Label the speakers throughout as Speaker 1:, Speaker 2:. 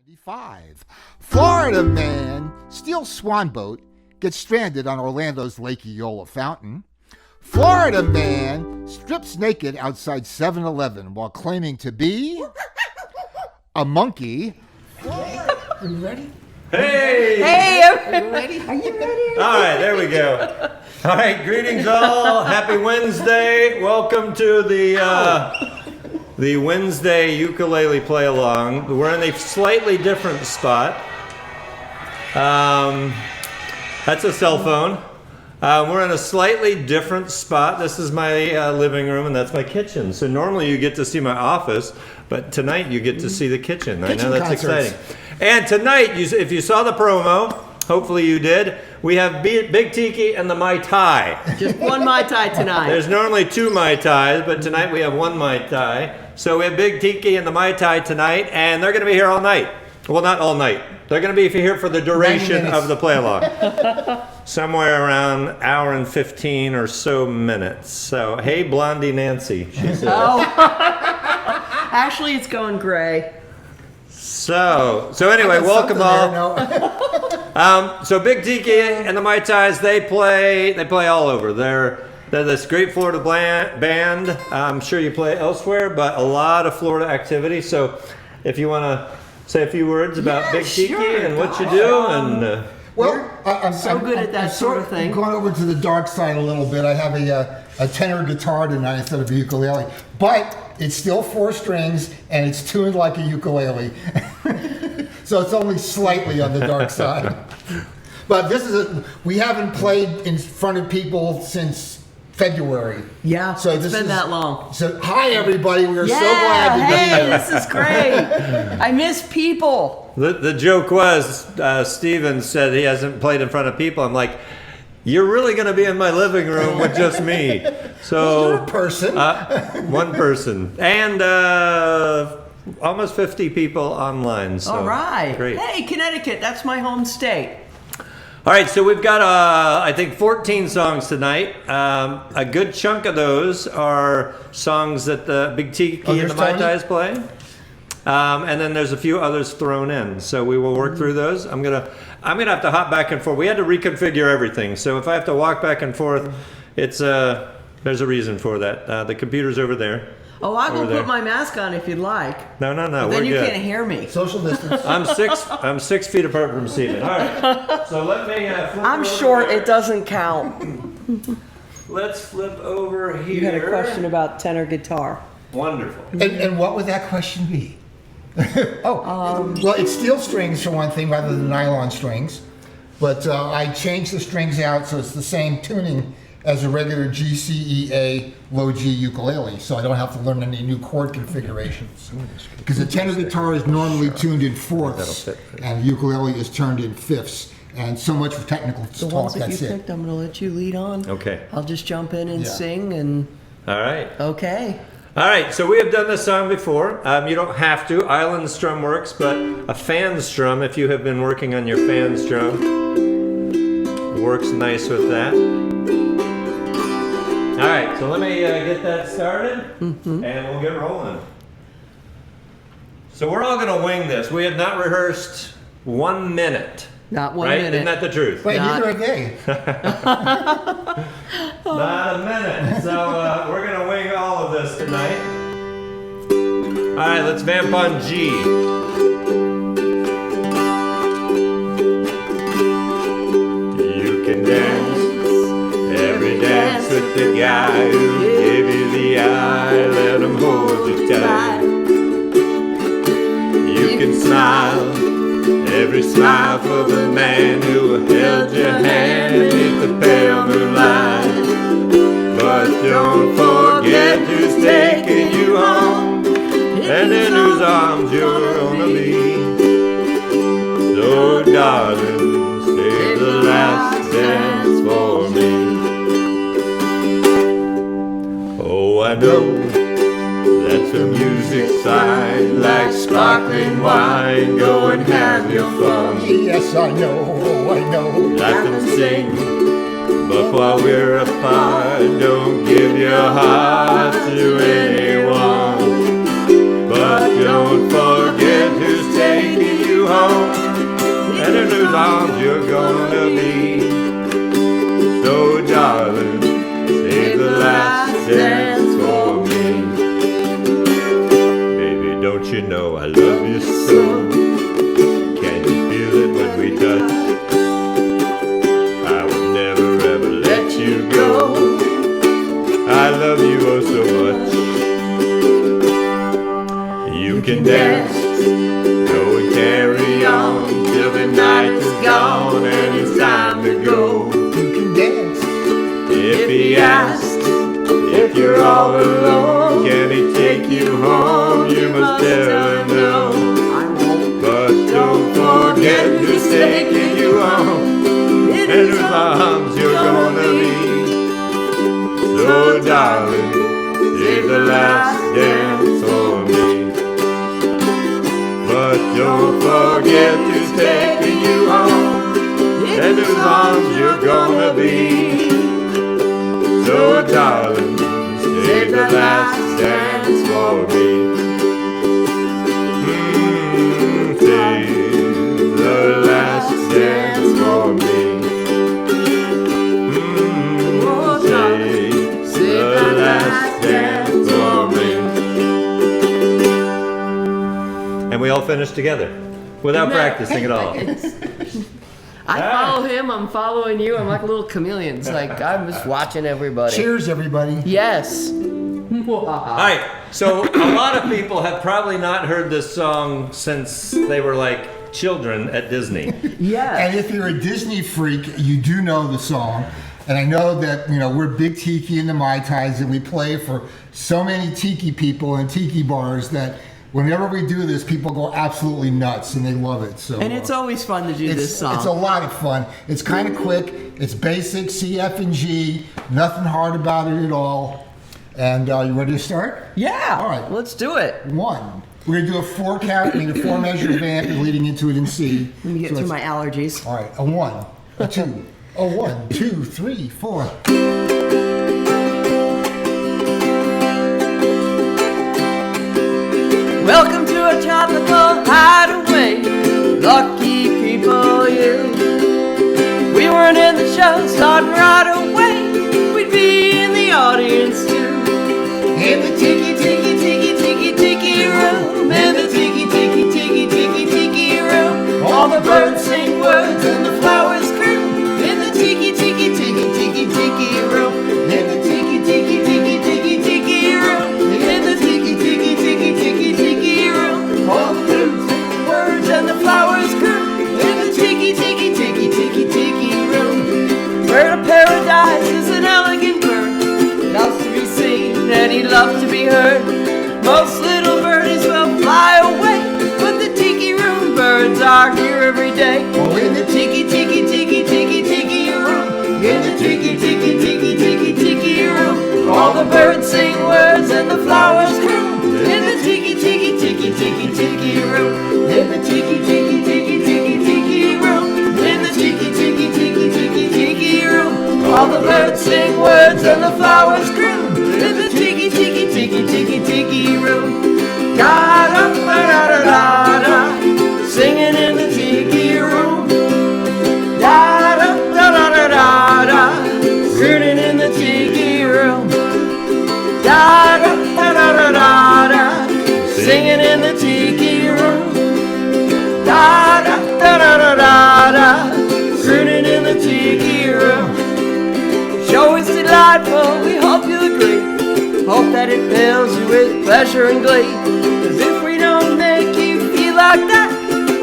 Speaker 1: 95. Florida man steals swan boat, gets stranded on Orlando's Lake Eola fountain. Florida man strips naked outside 7-Eleven while claiming to be a monkey.
Speaker 2: Are you ready?
Speaker 3: Hey!
Speaker 2: Hey, are you ready? Are you ready?
Speaker 3: All right, there we go. All right, greetings all. Happy Wednesday. Welcome to the Wednesday ukulele play along. We're in a slightly different spot. That's a cell phone. We're in a slightly different spot. This is my living room, and that's my kitchen. So normally you get to see my office, but tonight you get to see the kitchen. I know that's exciting. And tonight, if you saw the promo, hopefully you did, we have Big Tiki and the Mai Tai.
Speaker 2: Just one Mai Tai tonight.
Speaker 3: There's normally two Mai Tais, but tonight we have one Mai Tai. So we have Big Tiki and the Mai Tai tonight, and they're going to be here all night. Well, not all night. They're going to be here for the duration of the play-along. Somewhere around an hour and 15 or so minutes. So, hey, Blondie Nancy. She's here.
Speaker 2: Oh. Actually, it's going gray.
Speaker 3: So anyway, welcome all. So Big Tiki and the Mai Tais, they play all over. They're this great Florida band. I'm sure you play elsewhere, but a lot of Florida activity. So if you want to say a few words about Big Tiki and what you do, and
Speaker 2: I'm so good at that sort of thing.
Speaker 1: I'm going over to the dark side a little bit. I have a tenor guitar tonight instead of a ukulele, but it's still 4 strings and it's tuned like a ukulele. So it's only slightly on the dark side. But we haven't played in front of people since February.
Speaker 2: Yeah,
Speaker 1: so
Speaker 2: it's been that long.
Speaker 1: So hi everybody, we are so glad to be here.
Speaker 2: This is great. I miss people.
Speaker 3: The joke was, Steven said he hasn't played in front of people. I'm like, you're really going to be in my living room with just me. So
Speaker 1: you're a person.
Speaker 3: One person. And almost 50 people online. So
Speaker 2: all right.
Speaker 3: Great.
Speaker 2: Hey, Connecticut, that's my home state.
Speaker 3: All right, so we've got, I think, 14 songs tonight. A good chunk of those are songs that the Big Tiki and the Mai Tais play. And then there's a few others thrown in. So we will work through those. I'm gonna have to hop back and forth. We had to reconfigure everything. So if I have to walk back and forth, there's a reason for that. The computer's over there.
Speaker 2: Oh, I will put my mask on if you'd like.
Speaker 3: No,
Speaker 2: but then you can't hear me.
Speaker 1: Social distance.
Speaker 3: I'm 6 feet apart from Steven. All right. So let me flip
Speaker 2: I'm
Speaker 3: over
Speaker 2: short.
Speaker 3: there.
Speaker 2: It doesn't count.
Speaker 3: Let's flip over here.
Speaker 2: You had a question about tenor guitar.
Speaker 3: Wonderful.
Speaker 1: And what would that question be? Well, it's steel strings for one thing rather than nylon strings. But I changed the strings out so it's the same tuning as a regular G, C, E, A, low G ukulele, so I don't have to learn any new chord configurations. Because the tenor guitar is normally tuned in fourths, and the ukulele is turned in fifths. And so much for technical talk,
Speaker 2: the ones that
Speaker 1: that's
Speaker 2: you
Speaker 1: it.
Speaker 2: picked, I'm going to let you lead on.
Speaker 3: Okay.
Speaker 2: I'll just jump in and sing and...
Speaker 3: All right.
Speaker 2: Okay.
Speaker 3: All right, so we have done this song before. You don't have to. Island strum works, but a fan strum, if you have been working on your fan strum, works nice with that. All right, so let me get that started, and we'll get rolling. So we're all going to wing this. We have not rehearsed 1 minute.
Speaker 2: Not 1
Speaker 3: right?
Speaker 2: minute.
Speaker 3: Isn't that the truth?
Speaker 1: Wait, neither are they.
Speaker 3: Not a minute. So we're going to wing all of this tonight. All right, let's vamp on G. You can dance every dance with the guy who gave you the eye. Let him hold you tight. You can smile every smile for the man who held your hand beneath the pale moonlight. But don't forget who's taking you home and in whose arms you're gonna be. So darling, save the last dance for me. Oh, I know that's the music side, like sparkling wine. Go and have your fun.
Speaker 1: Yes, I know.
Speaker 3: Let them sing, but while we're apart, don't give your heart to anyone. But don't forget who's taking you whose arms you're gonna be. So darling, save the last dance for me. Baby, don't you know I love you so? Can you feel it when we touch? I would never ever let you go. I love you oh so much. You can dance, go and carry on till the night is gone and it's time to go.
Speaker 1: You can dance.
Speaker 3: If he asks if you're all alone, can he take you home? You must tell him no. But don't forget who's taking you home and whose arms you're gonna be. So darling, save the last dance for me. But don't forget who's taking you home and whose arms you're gonna be. So darling, save the last dance for me. Save the last dance for me. Save the last dance for me. And we all finished together without practicing at all.
Speaker 2: I follow him, I'm following you. I'm like a little chameleon. It's like I'm just watching everybody.
Speaker 1: Cheers, everybody.
Speaker 2: Yes.
Speaker 3: All right, so a lot of people have probably not heard this song since they were like children at Disney.
Speaker 2: Yeah.
Speaker 1: And if you're a Disney freak, you do know the song. And I know that, we're big Tiki and the Mai Tais, and we play for so many Tiki people and Tiki bars that whenever we do this, people go absolutely nuts and they love it. So,
Speaker 2: And it's always fun to do this song.
Speaker 1: It's a lot of fun. It's kind of quick. It's basic, C, F, and G. Nothing hard about it at all. And you ready to start?
Speaker 2: Yeah.
Speaker 1: All right.
Speaker 2: Let's do it.
Speaker 1: 1. We're going to do a 4 count, a 4 measure vamp leading into it in C.
Speaker 2: Let me get through my allergies.
Speaker 1: All right. A 1, a 2, a 1, 2, 3, 4.
Speaker 2: Welcome to a tropical hideaway. Lucky people, you. We weren't in the show, starting right away. We'd be in the audience too. In the tiki, tiki, tiki, tiki, tiki room. In the tiki, tiki, tiki, tiki, tiki room. All the birds sing words and the flowers croon. In the tiki, tiki, tiki, tiki, tiki room. In the tiki, tiki, tiki, tiki, tiki room. In the tiki, tiki, tiki, tiki, tiki room. All the birds sing words and the flowers croon. In the tiki, tiki, tiki, tiki, tiki room. Bird of paradise is an elegant bird. Loves to be seen and he loves to be heard. Most little birdies will fly away, but the tiki room birds are here every day. Oh, in the tiki, tiki, tiki, tiki, tiki room. In the tiki, tiki, tiki, tiki, tiki room. All the birds sing words and the flowers croon. In the tiki, tiki, tiki, tiki, tiki room. In the tiki, tiki, tiki, tiki, tiki room. In the tiki, tiki, tiki, tiki, tiki room. All the birds sing words and the flowers croon. In the tiki, tiki, tiki, tiki, tiki room. Da da da da da da. Singing in the tiki room. Da da da da da da. Crooning in the tiki room. Da da da da da da. Singing in the tiki room. Da da da da da da. Crooning in the tiki room. Show is delightful, we hope you agree. Hope that it fills you with pleasure and glee. Cause if we don't make you feel like that,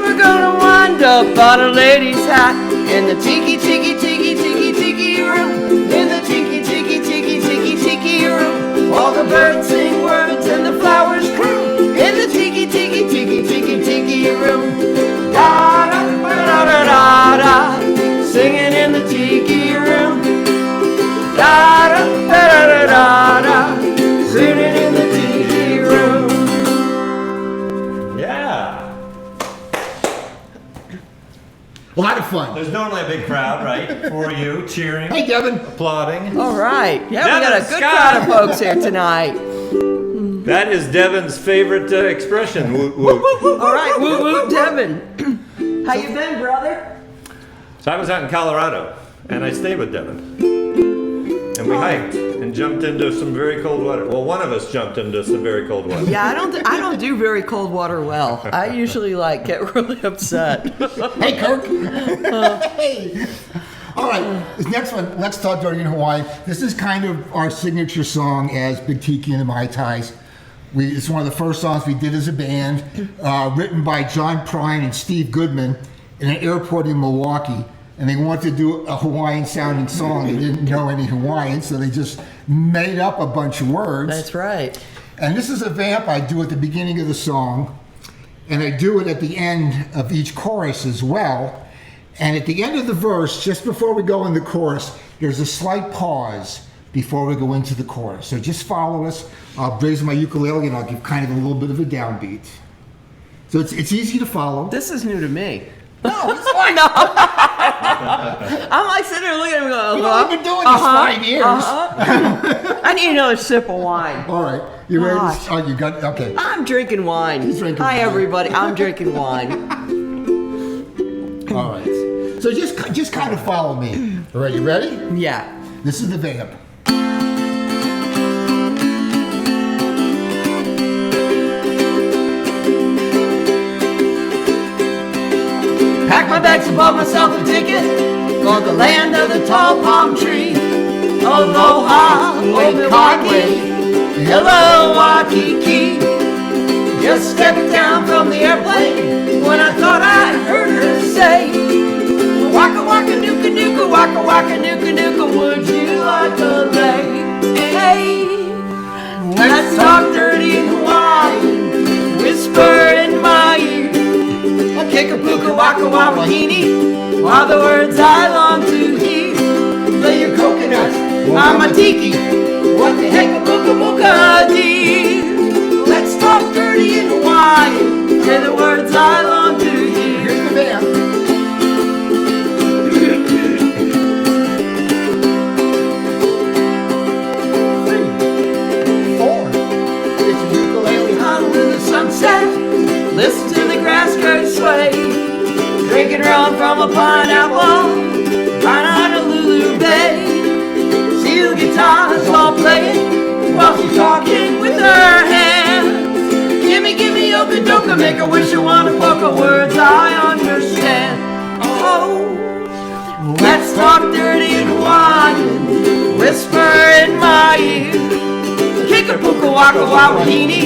Speaker 2: we're gonna wind up on a lady's hat. In the tiki, tiki, tiki, tiki, tiki room. In the tiki, tiki, tiki, tiki, tiki room. All the birds sing words and the flowers croon. In the tiki, tiki, tiki, tiki, tiki room. Da da da da da da. Singing in the tiki room. Da da da da da da. Sitting in the tiki room.
Speaker 3: Yeah.
Speaker 1: A lot of fun.
Speaker 3: There's normally a big crowd, right? For you, cheering,
Speaker 1: Hey, Devin.
Speaker 3: applauding.
Speaker 2: All right. Yeah, we got a
Speaker 3: Devin
Speaker 2: good
Speaker 3: Scott.
Speaker 2: crowd of folks here tonight.
Speaker 3: That is Devin's favorite expression. Woo, woo.
Speaker 2: All right, woo woo, Devin. How you been, brother?
Speaker 3: So I was out in Colorado, and I stayed with Devin. And we hiked and jumped into some very cold water. Well, one of us jumped into some very cold water.
Speaker 2: Yeah, I don't do very cold water well. I usually get really upset.
Speaker 1: Hey, Kirk. Hey. All right, this next one, Let's Talk Dirty in Hawaii. This is kind of our signature song as Big Tiki and the Mai Tais. It's one of the first songs we did as a band, written by John Prine and Steve Goodman in an airport in Milwaukee. And they wanted to do a Hawaiian-sounding song. They didn't know any Hawaiian, so they just made up a bunch of words.
Speaker 2: That's right.
Speaker 1: And this is a vamp I do at the beginning of the song, and I do it at the end of each chorus as well. And at the end of the verse, just before we go in the chorus, there's a slight pause before we go into the chorus. So just follow us. I'll raise my ukulele and I'll give kind of a little bit of a downbeat. So it's easy to follow.
Speaker 2: This is new to me.
Speaker 1: No, it's fine.
Speaker 2: No. I'm like sitting there looking at him going,
Speaker 1: I've been doing this 5 years.
Speaker 2: I need another sip of wine.
Speaker 1: All right. You ready?
Speaker 2: Gosh.
Speaker 1: Oh, you got okay.
Speaker 2: I'm drinking wine.
Speaker 1: He's drinking
Speaker 2: Hi,
Speaker 1: wine.
Speaker 2: everybody. I'm drinking wine.
Speaker 1: All right. So just kind of follow me. All right, you ready?
Speaker 2: Yeah.
Speaker 1: This is the vamp.
Speaker 2: Pack my bags and bought myself a ticket for the land of the tall palm tree. Aloha, Lake Conway. Hello, Waikiki. Just stepped down from the airplane when I thought I heard her say, Waka waka nuka nuka, waka waka nuka nuka, would you like a lay? Hey, let's talk dirty in Hawaii, whisper in my ear. Kikapuka waka wawahini, are the words I long to hear. Lay your coconuts on my tiki, what the heck a buka buka dear. Let's talk dirty in Hawaii, say the words I long to hear.
Speaker 1: Here's the vamp. 3, 4. It's a ukulele
Speaker 2: Huddled in the sunset, listen to the grass skirts sway, drinking rum from a pineapple, right on a Lulu Bay. See the guitars all playing while she's talking with her hands. Gimme, oka-doka, make a wish, I wanna poke her words I understand. Oh, let's talk dirty in Hawaiian, whisper in my ear. Kikapuka waka wawahini,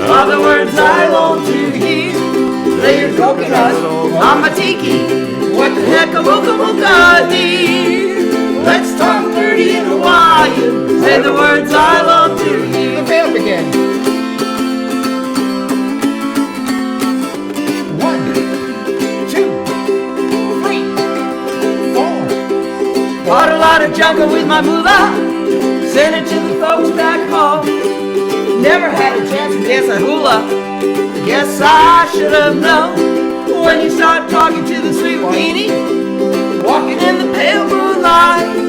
Speaker 2: are the words I long to hear. Lay your coconut on my tiki, what the heck a mocha mocha dear. Let's talk dirty in Hawaiian, say the words I long to hear.
Speaker 1: The vamp again. 1, 2, 3, 4.
Speaker 2: Bought a lot of jungle with my moolah, sent it to the folks back home. Never had a chance to dance a hula, guess I should have known. When you start talking to the sweet weenie, walking in the pale moonlight.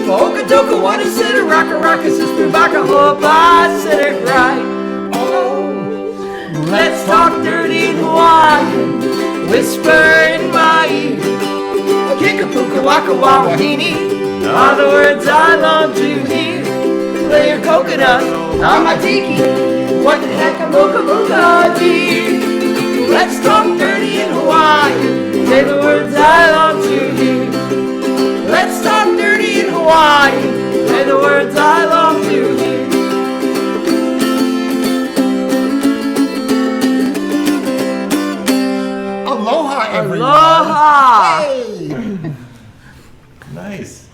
Speaker 2: Oka-doka, wanna sit a rocka, sister baka, hope I said it right. Oh, let's talk dirty in Hawaiian, whisper in my ear. Kikapuka waka wawahini, are the words I long to hear. Lay your coconut on my tiki, what the heck a mocha mocha dear. Let's talk dirty in Hawaii, say the words I long to hear. Let's talk dirty in Hawaii, say the words I long to hear.
Speaker 1: Aloha, everyone.
Speaker 2: Aloha!
Speaker 1: Hey.
Speaker 3: Nice.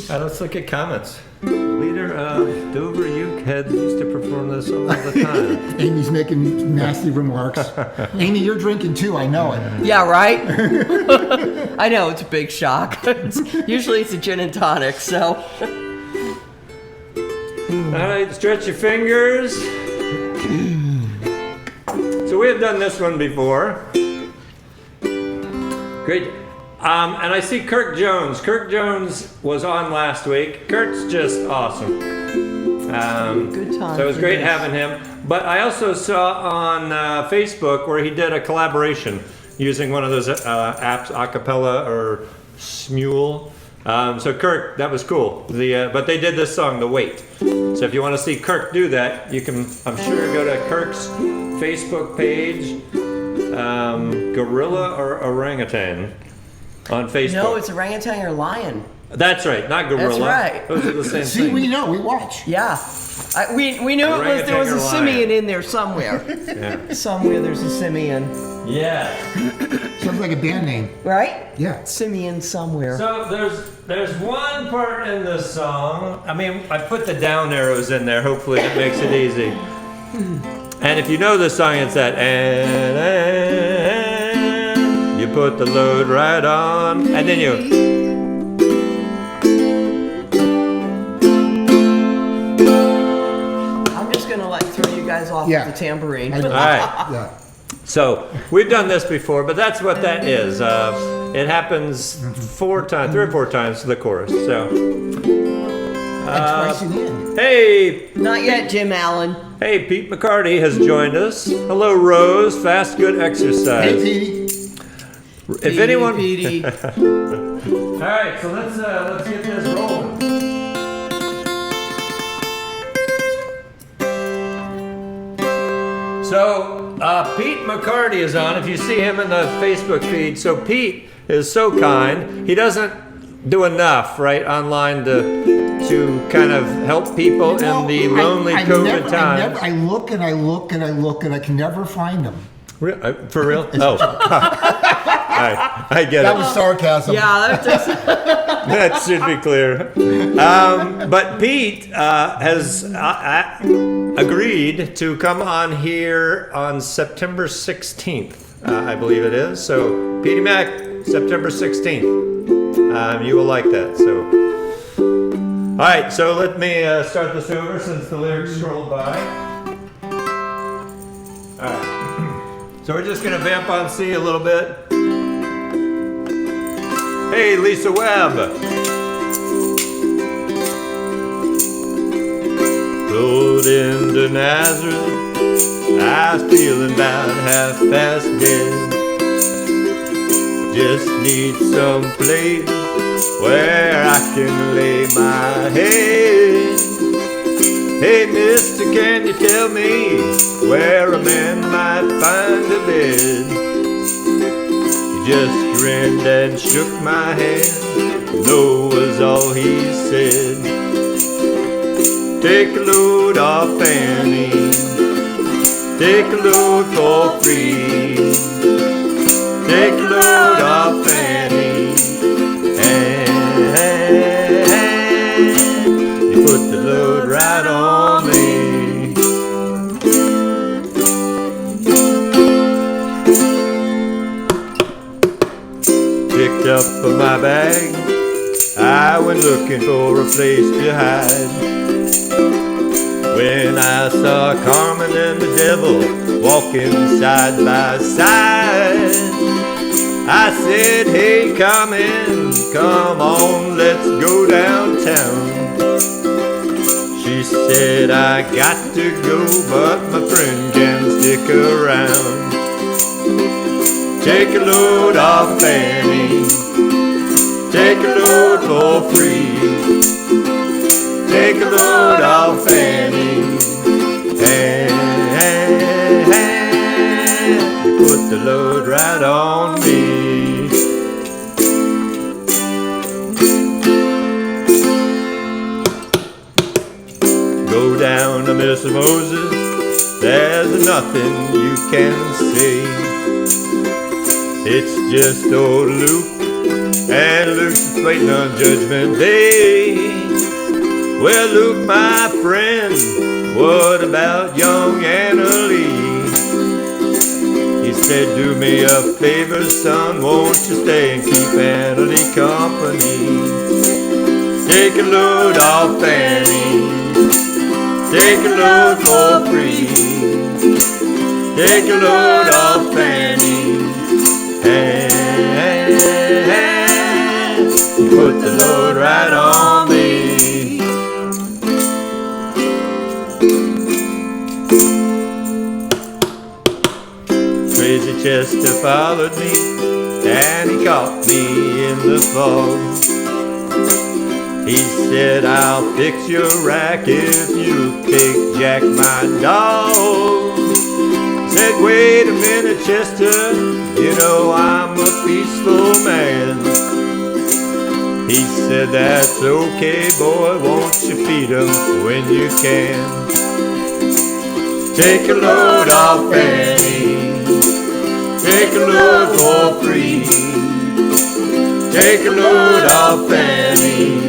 Speaker 3: Let's look at comments. Leader of Dover Uke Head used to perform this all the time.
Speaker 1: Amy's making nasty remarks. Amy, you're drinking too, I know it.
Speaker 2: Yeah, right? I know, it's a big shock. Usually it's a gin and tonic, so.
Speaker 3: All right, stretch your fingers. So we have done this one before. Great. And I see Kirk Jones. Kirk Jones was on last week. Kirk's just awesome.
Speaker 2: Good time.
Speaker 3: So it was great having him. But I also saw on Facebook where he did a collaboration using one of those apps, acapella or Smule. So Kirk, that was cool. But they did this song, The Wait. So if you want to see Kirk do that, you can, I'm sure, go to Kirk's Facebook page, Gorilla or Orangutan on Facebook.
Speaker 2: No, it's orangutan or lion.
Speaker 3: That's right, not gorilla.
Speaker 2: That's right.
Speaker 3: Those are the same
Speaker 1: See,
Speaker 3: thing.
Speaker 1: we know, we watch.
Speaker 2: Yeah. We knew there was
Speaker 3: Orangutan or
Speaker 2: a simian
Speaker 3: lion.
Speaker 2: in there somewhere.
Speaker 3: Yeah.
Speaker 2: Somewhere there's a simian.
Speaker 3: Yeah.
Speaker 1: Sounds like a band name.
Speaker 2: Right?
Speaker 1: Yeah.
Speaker 2: Simian somewhere.
Speaker 3: So there's one part in this song. I mean, I put the down arrows in there. Hopefully, it makes it easy. And if you know this song, it's that and you put the load right on, and then you.
Speaker 2: I'm just gonna throw you guys off
Speaker 1: Yeah.
Speaker 2: with the tambourine.
Speaker 3: All right.
Speaker 1: Yeah.
Speaker 3: So we've done this before, but that's what that is. It happens 3 or 4 times to the chorus. So,
Speaker 1: And twice in the end.
Speaker 3: hey,
Speaker 2: Not yet, Jim Allen.
Speaker 3: hey, Pete McCarty has joined us. Hello, Rose. Fast, good exercise.
Speaker 1: Hey, Petey.
Speaker 3: If anyone,
Speaker 2: Petey.
Speaker 3: all right. So let's get this rolling. So Pete McCarty is on. If you see him in the Facebook feed, so Pete is so kind. He doesn't do enough, right, online to kind of help people in the lonely COVID times.
Speaker 1: I look and I look and I look and I can never find them.
Speaker 3: For real? Oh, I get
Speaker 1: That
Speaker 3: it.
Speaker 1: was sarcasm.
Speaker 2: Yeah, that's
Speaker 3: That should be clear. But Pete has agreed to come on here on September 16th, I believe it is. So, Petey Mac, September 16th. You will like that. So, all right. So let me start this over since the lyrics scrolled by. All right. So we're just gonna vamp on C a little bit. Hey, Lisa Webb. Rode into Nazareth, I was feeling about half past dead. Just need some place where I can lay my head. Hey, mister, can you tell me where a man might find a bed? He just grinned and shook my hand. No was all he said. Take a load off Annie. Take a load for free. Take a load off Annie. And you put the load right on me. Picked up my bag, I went looking for a place to hide. When I saw Carmen and the devil walking side by side, I said, hey Carmen, come on, let's go downtown. She said, I got to go, but my friend can stick around. Take a load off Fanny, take a load for free. Take a load off Fanny, and put the load right on me. Go down to Mr. Moses, there's nothing you can say. It's just old Luke, and Luke's waiting on Judgment Day. Well, Luke, my friend, what about young Anna Lee? He said, do me a favor, son, won't you stay and keep Anna Lee company? Take a load off Annie, take a load for free. Take a load off Annie, and put the load right on me. Crazy Chester followed me, and he called about me in the fog. He said, I'll fix your rack if you take Jack, my dog. Said, wait a minute, Chester, you know I'm a peaceful man. He said, that's okay, boy, won't you feed 'em when you can. Take a load off Fanny, take a load for free. Take a load off Fanny,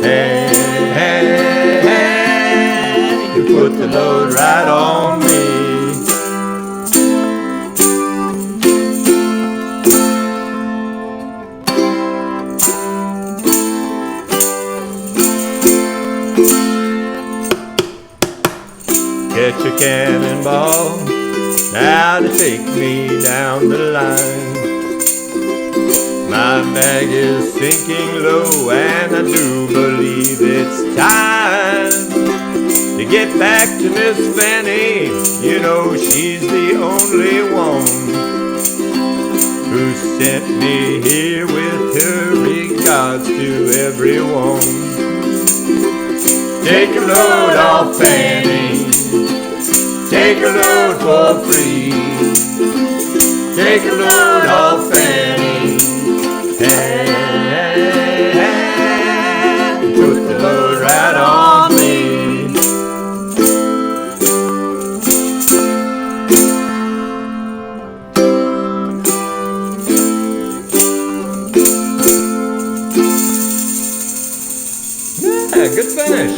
Speaker 3: and you put the load right on me. Catch a cannonball now to take me down the line. My bag is sinking low and I do believe it's time to get back to Miss Fanny. You know she's the only one who sent me here with her regards to everyone. Take a load off Fanny, take a load for free. Take a load off Fanny, and put the load right on me. Yeah, good finish.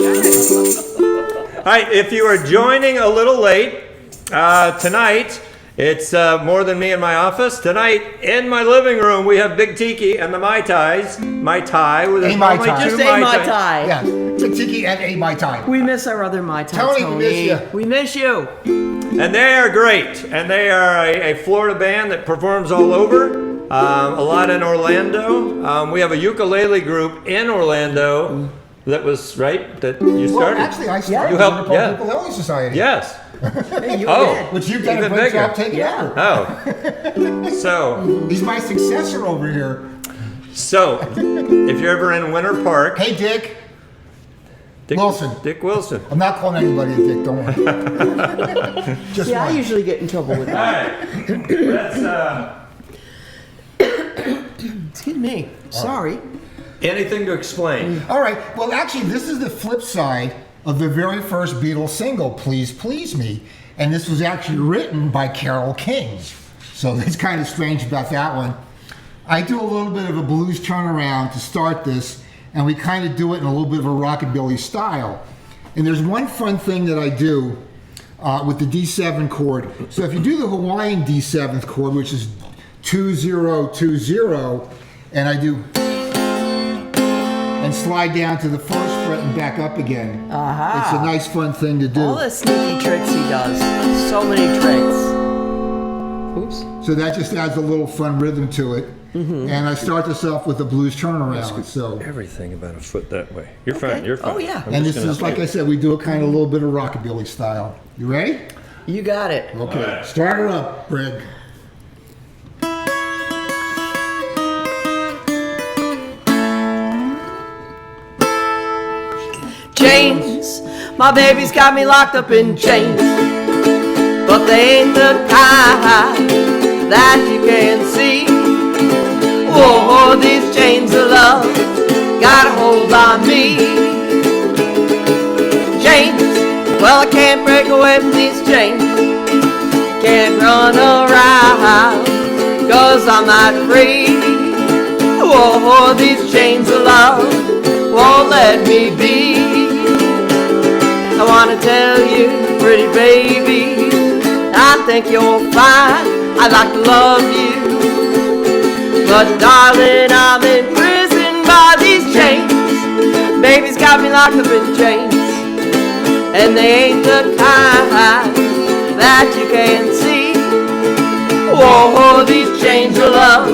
Speaker 3: All right, if you are joining a little late, tonight, it's more than me in my office. Tonight, in my living room, we have Big Tiki and the Mai Tais. Mai Tai with
Speaker 1: A Mai Tai.
Speaker 2: Just a Mai Tai.
Speaker 1: Yeah, Tiki and a Mai Tai.
Speaker 2: We miss our other Mai Tai.
Speaker 1: Tony, we miss you.
Speaker 2: We miss you.
Speaker 3: And they are great. And they are a Florida band that performs all over. A lot in Orlando. We have a ukulele group in Orlando that was, right, that you
Speaker 1: Well,
Speaker 3: started.
Speaker 1: actually, I started
Speaker 3: You
Speaker 1: the
Speaker 3: helped,
Speaker 1: Winter
Speaker 3: yeah.
Speaker 1: Park Ukulele Society.
Speaker 3: Yes.
Speaker 2: Hey, you
Speaker 3: Oh.
Speaker 2: did.
Speaker 1: Which you've done
Speaker 3: Even
Speaker 1: a great
Speaker 3: bigger.
Speaker 1: job taking
Speaker 2: Yeah.
Speaker 1: over.
Speaker 3: Oh. So,
Speaker 1: He's my successor over here.
Speaker 3: if you're ever in Winter Park,
Speaker 1: Hey, Dick.
Speaker 3: Dick
Speaker 1: Wilson.
Speaker 3: Dick Wilson.
Speaker 1: I'm not calling anybody a dick, don't worry. Just
Speaker 2: Yeah, I
Speaker 1: one.
Speaker 2: usually get in trouble with
Speaker 3: All
Speaker 2: that.
Speaker 3: right. Let's,
Speaker 2: Excuse me. Sorry.
Speaker 3: anything to explain.
Speaker 1: All right. Well, actually, this is the flip side of the very first Beatles single, Please Please Me. And this was actually written by Carole King. So it's kind of strange about that one. I do a little bit of a blues turnaround to start this, and we kind of do it in a little bit of a rockabilly style. And there's one fun thing that I do with the D7 chord. So if you do the Hawaiian D7th chord, which is 2-0-2-0, and I do and slide down to the first fret and back up again.
Speaker 2: Aha.
Speaker 1: It's a nice fun thing to do.
Speaker 2: All the sneaky tricks he does. So many tricks. Oops.
Speaker 1: So that just adds a little fun rhythm to it. And I start this off with a blues turnaround. So,
Speaker 3: Everything about a foot that way. You're
Speaker 2: Okay.
Speaker 3: fine. You're fine.
Speaker 2: Oh, yeah.
Speaker 3: I'm
Speaker 1: and
Speaker 3: just
Speaker 1: this
Speaker 3: gonna
Speaker 1: is, like I said, we do a kind of a little bit of rockabilly style. You ready?
Speaker 2: You got it.
Speaker 1: Okay. Start her up, Greg.
Speaker 2: Chains. My baby's got me locked up in chains. But they ain't the kind that you can see. Whoa, these chains of love got a hold on me. Chains, well, I can't break away from these chains. Can't run around, 'cause I'm not free. Whoa, these chains of love won't let me be. I wanna tell you, pretty baby, I think you're fine. I'd like to love you, but darling, I'm imprisoned by these chains. Baby's got me locked up in chains, and they ain't the kind that you can see. Whoa, these chains of love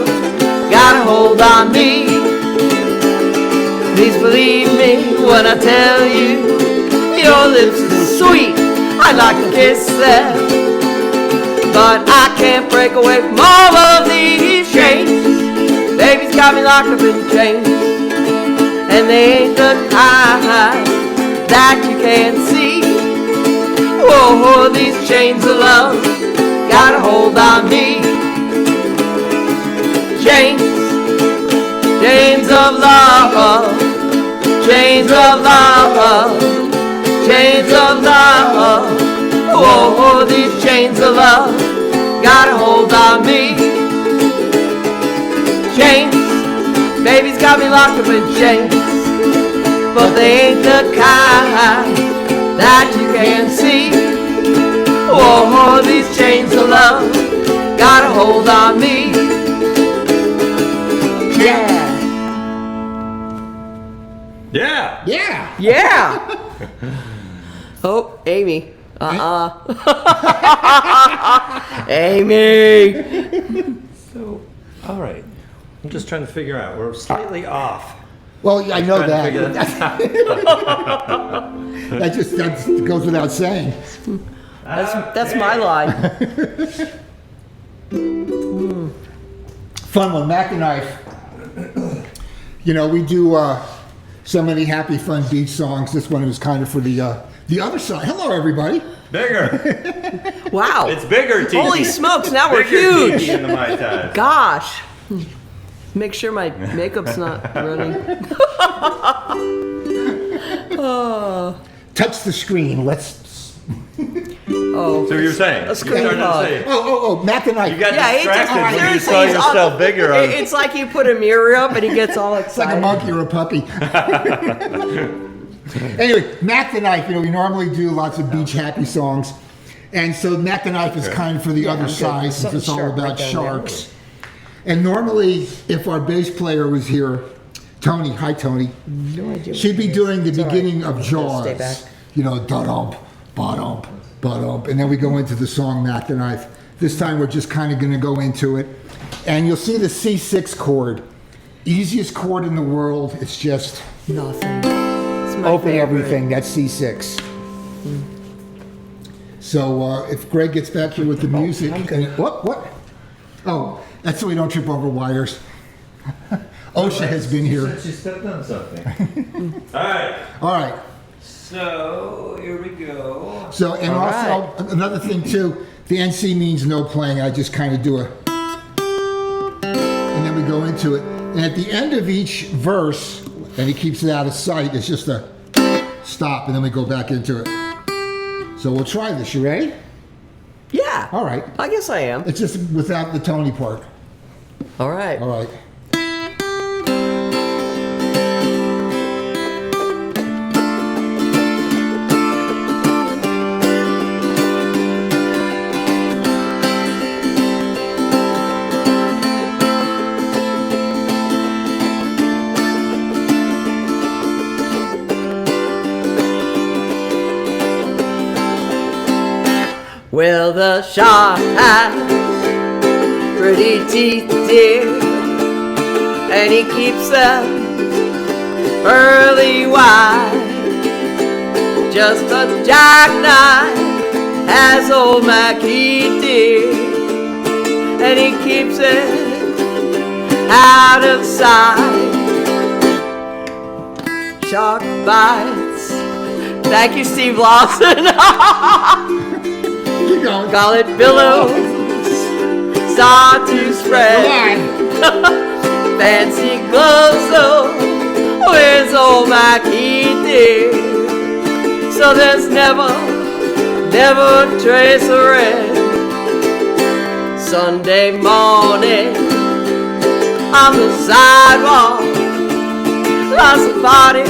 Speaker 2: got a hold on me. Please believe me when I tell you, your lips are sweet, I'd like to kiss them, but I can't break away from all of these chains. got me locked up in chains, and they ain't the kind that you can't see. Whoa, these chains of love got a hold on me. Chains, chains of love, chains of love, chains of love. Whoa, these chains of love got a hold on me. Chains, baby's got me locked up in chains, but they ain't the kind that you can see. Whoa, these chains of love got a hold on me. Yeah.
Speaker 3: Yeah.
Speaker 1: Yeah.
Speaker 2: Yeah. Oh, Amy. Amy.
Speaker 3: So, all right. I'm just trying to figure out. We're slightly off.
Speaker 1: Well, I know
Speaker 3: Trying to
Speaker 1: that.
Speaker 3: figure
Speaker 1: That goes without saying.
Speaker 2: That's my line.
Speaker 1: Fun one, Mac and Knife. You know, we do so many happy, fun beach songs. This one was kind of for the other side. Hello, everybody.
Speaker 3: Bigger.
Speaker 2: Wow.
Speaker 3: It's bigger, Tiki.
Speaker 2: Holy smokes, now we're
Speaker 3: Bigger
Speaker 2: huge.
Speaker 3: Tiki in the Mai Tais.
Speaker 2: Gosh. Make sure my makeup's not running. Oh.
Speaker 1: Touch the screen. Let's.
Speaker 2: Oh.
Speaker 3: So you're saying?
Speaker 2: A screen
Speaker 3: You're starting to
Speaker 2: hug.
Speaker 3: say-
Speaker 1: Oh, Mac and Knife.
Speaker 3: You got
Speaker 2: Yeah,
Speaker 3: distracted when you
Speaker 2: seriously,
Speaker 3: saw
Speaker 2: he's
Speaker 3: yourself bigger. On,
Speaker 2: It's like you put a mirror up and he gets all
Speaker 1: It's like a
Speaker 2: excited.
Speaker 1: monkey or a puppy. Anyway, Mac the Knife, you know, we normally do lots of beach happy songs. And so Mac the Knife is kind of for the other side, since it's all about sharks. And normally, if our bass player was here, Tony, hi Tony, she'd be doing the beginning of Jaws.
Speaker 2: Stay back.
Speaker 1: You know, da-dump, ba-dump, ba-dump. And then we go into the song Mac the Knife. This time we're just kind of going to go into it. And you'll see the C6 chord. Easiest chord in the world. It's just
Speaker 2: Nothing. It's my
Speaker 1: open
Speaker 2: favorite.
Speaker 1: everything. That's C6. So if Greg gets back here with the music. What? Oh, that's so we don't trip over wires. OSHA has been here.
Speaker 3: She stepped on something. All right.
Speaker 1: All right.
Speaker 3: So here we go.
Speaker 1: So, and
Speaker 2: All
Speaker 1: also, another thing too, the NC means no playing. I just kind of do a, and then we go into it. And at the end of each verse, and he keeps it out of sight, it's just a stop, and then we go back into it. So we'll try this. You ready?
Speaker 2: Yeah.
Speaker 1: All right.
Speaker 2: I guess I am.
Speaker 1: It's just without the Tony part.
Speaker 2: All right.
Speaker 1: All right.
Speaker 2: Well, the shark has pretty teeth, dear, and he keeps them pearly white. Just a jackknife has old Mackie, dear, and he keeps it out of sight. Shark bites. Thank you, Steve Lawson.
Speaker 1: Keep going.
Speaker 2: Scarlet billows start to spread.
Speaker 1: Come on.
Speaker 2: Fancy gloves, though, where's old Mackie, dear? So there's never a trace of red. Sunday morning on the sidewalk, lots of party,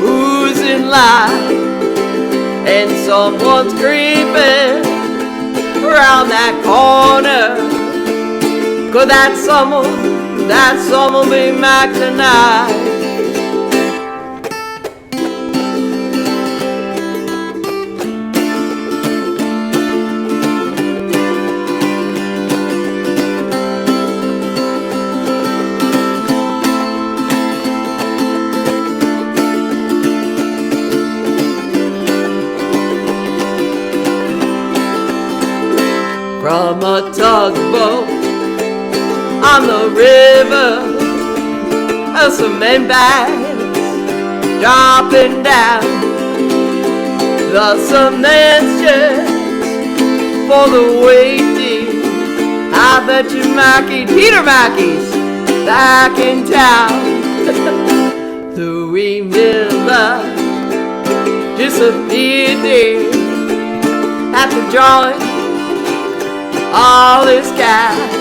Speaker 2: oozing light. And someone's creeping around that corner. Could that someone be Mac tonight? From a tugboat on the river, cement bags dropping down. The cement's just for the waiting. I bet you Peter Mackey's back in town. Louis Miller disappeared there after drawing all his cash.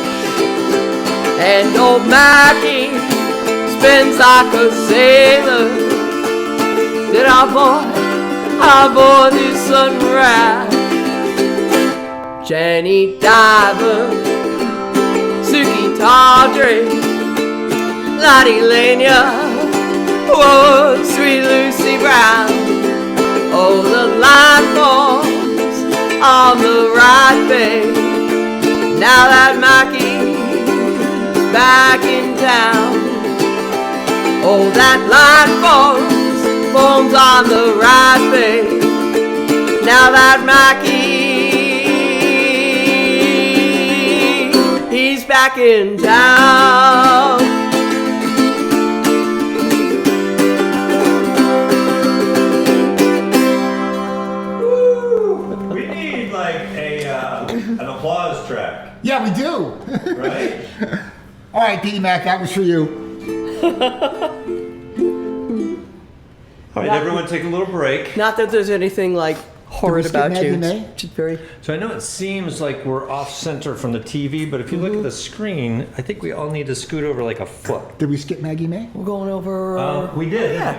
Speaker 2: And old Mackey spends like a sailor. Did our boy this sunrise. Jenny Diver, Suki Tawdry, Lottie Lania, oh, sweet Lucy Brown. Oh, the line falls on the right bay. Now that Mackey's back in town. Oh, that line forms on the right bay. Now that he's back in town.
Speaker 3: We need like an applause track,
Speaker 1: Yeah, we do.
Speaker 3: right?
Speaker 1: All right, Petey Mac, that was for you.
Speaker 3: All right, everyone take a little break.
Speaker 2: Not that there's anything like horrid
Speaker 1: skip
Speaker 2: about
Speaker 1: Maggie
Speaker 2: you.
Speaker 1: May?
Speaker 2: It's just very.
Speaker 3: So I know it seems like we're off center from the TV, but if you look at the screen, I think we all need to scoot over like a foot.
Speaker 1: Did we skip Maggie May?
Speaker 2: We're going over.
Speaker 3: We did.
Speaker 2: Yeah.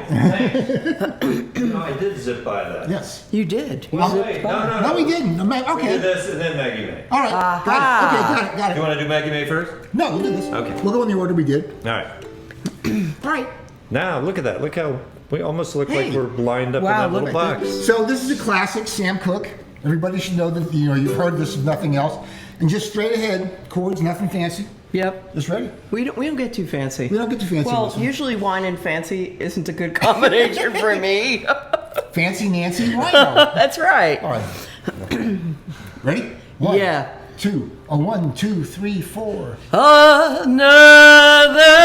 Speaker 3: I did zip by that.
Speaker 1: Yes.
Speaker 2: You did. You
Speaker 3: Well,
Speaker 2: zipped
Speaker 3: wait,
Speaker 2: by.
Speaker 1: No, we didn't. No,
Speaker 3: We did
Speaker 1: okay.
Speaker 3: this and then Maggie May.
Speaker 1: All right.
Speaker 2: Aha.
Speaker 1: Got it. Okay, got
Speaker 3: Do you
Speaker 1: it.
Speaker 3: want to do Maggie May first?
Speaker 1: No, we'll do this.
Speaker 3: Okay.
Speaker 1: We'll go in the order we did.
Speaker 3: All right.
Speaker 1: All right.
Speaker 3: Now look at that. Look how we almost look
Speaker 1: Hey.
Speaker 3: like we're lined up
Speaker 2: Wow,
Speaker 3: in that
Speaker 2: look
Speaker 3: little
Speaker 2: at
Speaker 3: box.
Speaker 1: So this is a classic, Sam Cooke. Everybody should know that you've heard this if nothing else. And just straight ahead, chords, nothing fancy.
Speaker 2: Yep.
Speaker 1: Just ready.
Speaker 2: We don't get too fancy.
Speaker 1: We don't get too fancy.
Speaker 2: Well,
Speaker 1: with this one.
Speaker 2: usually wine and fancy isn't a good combination for me.
Speaker 1: Fancy Nancy. Why not?
Speaker 2: That's right.
Speaker 1: All right. Ready? One,
Speaker 2: Yeah.
Speaker 1: 2, 1, 2, 3, 4.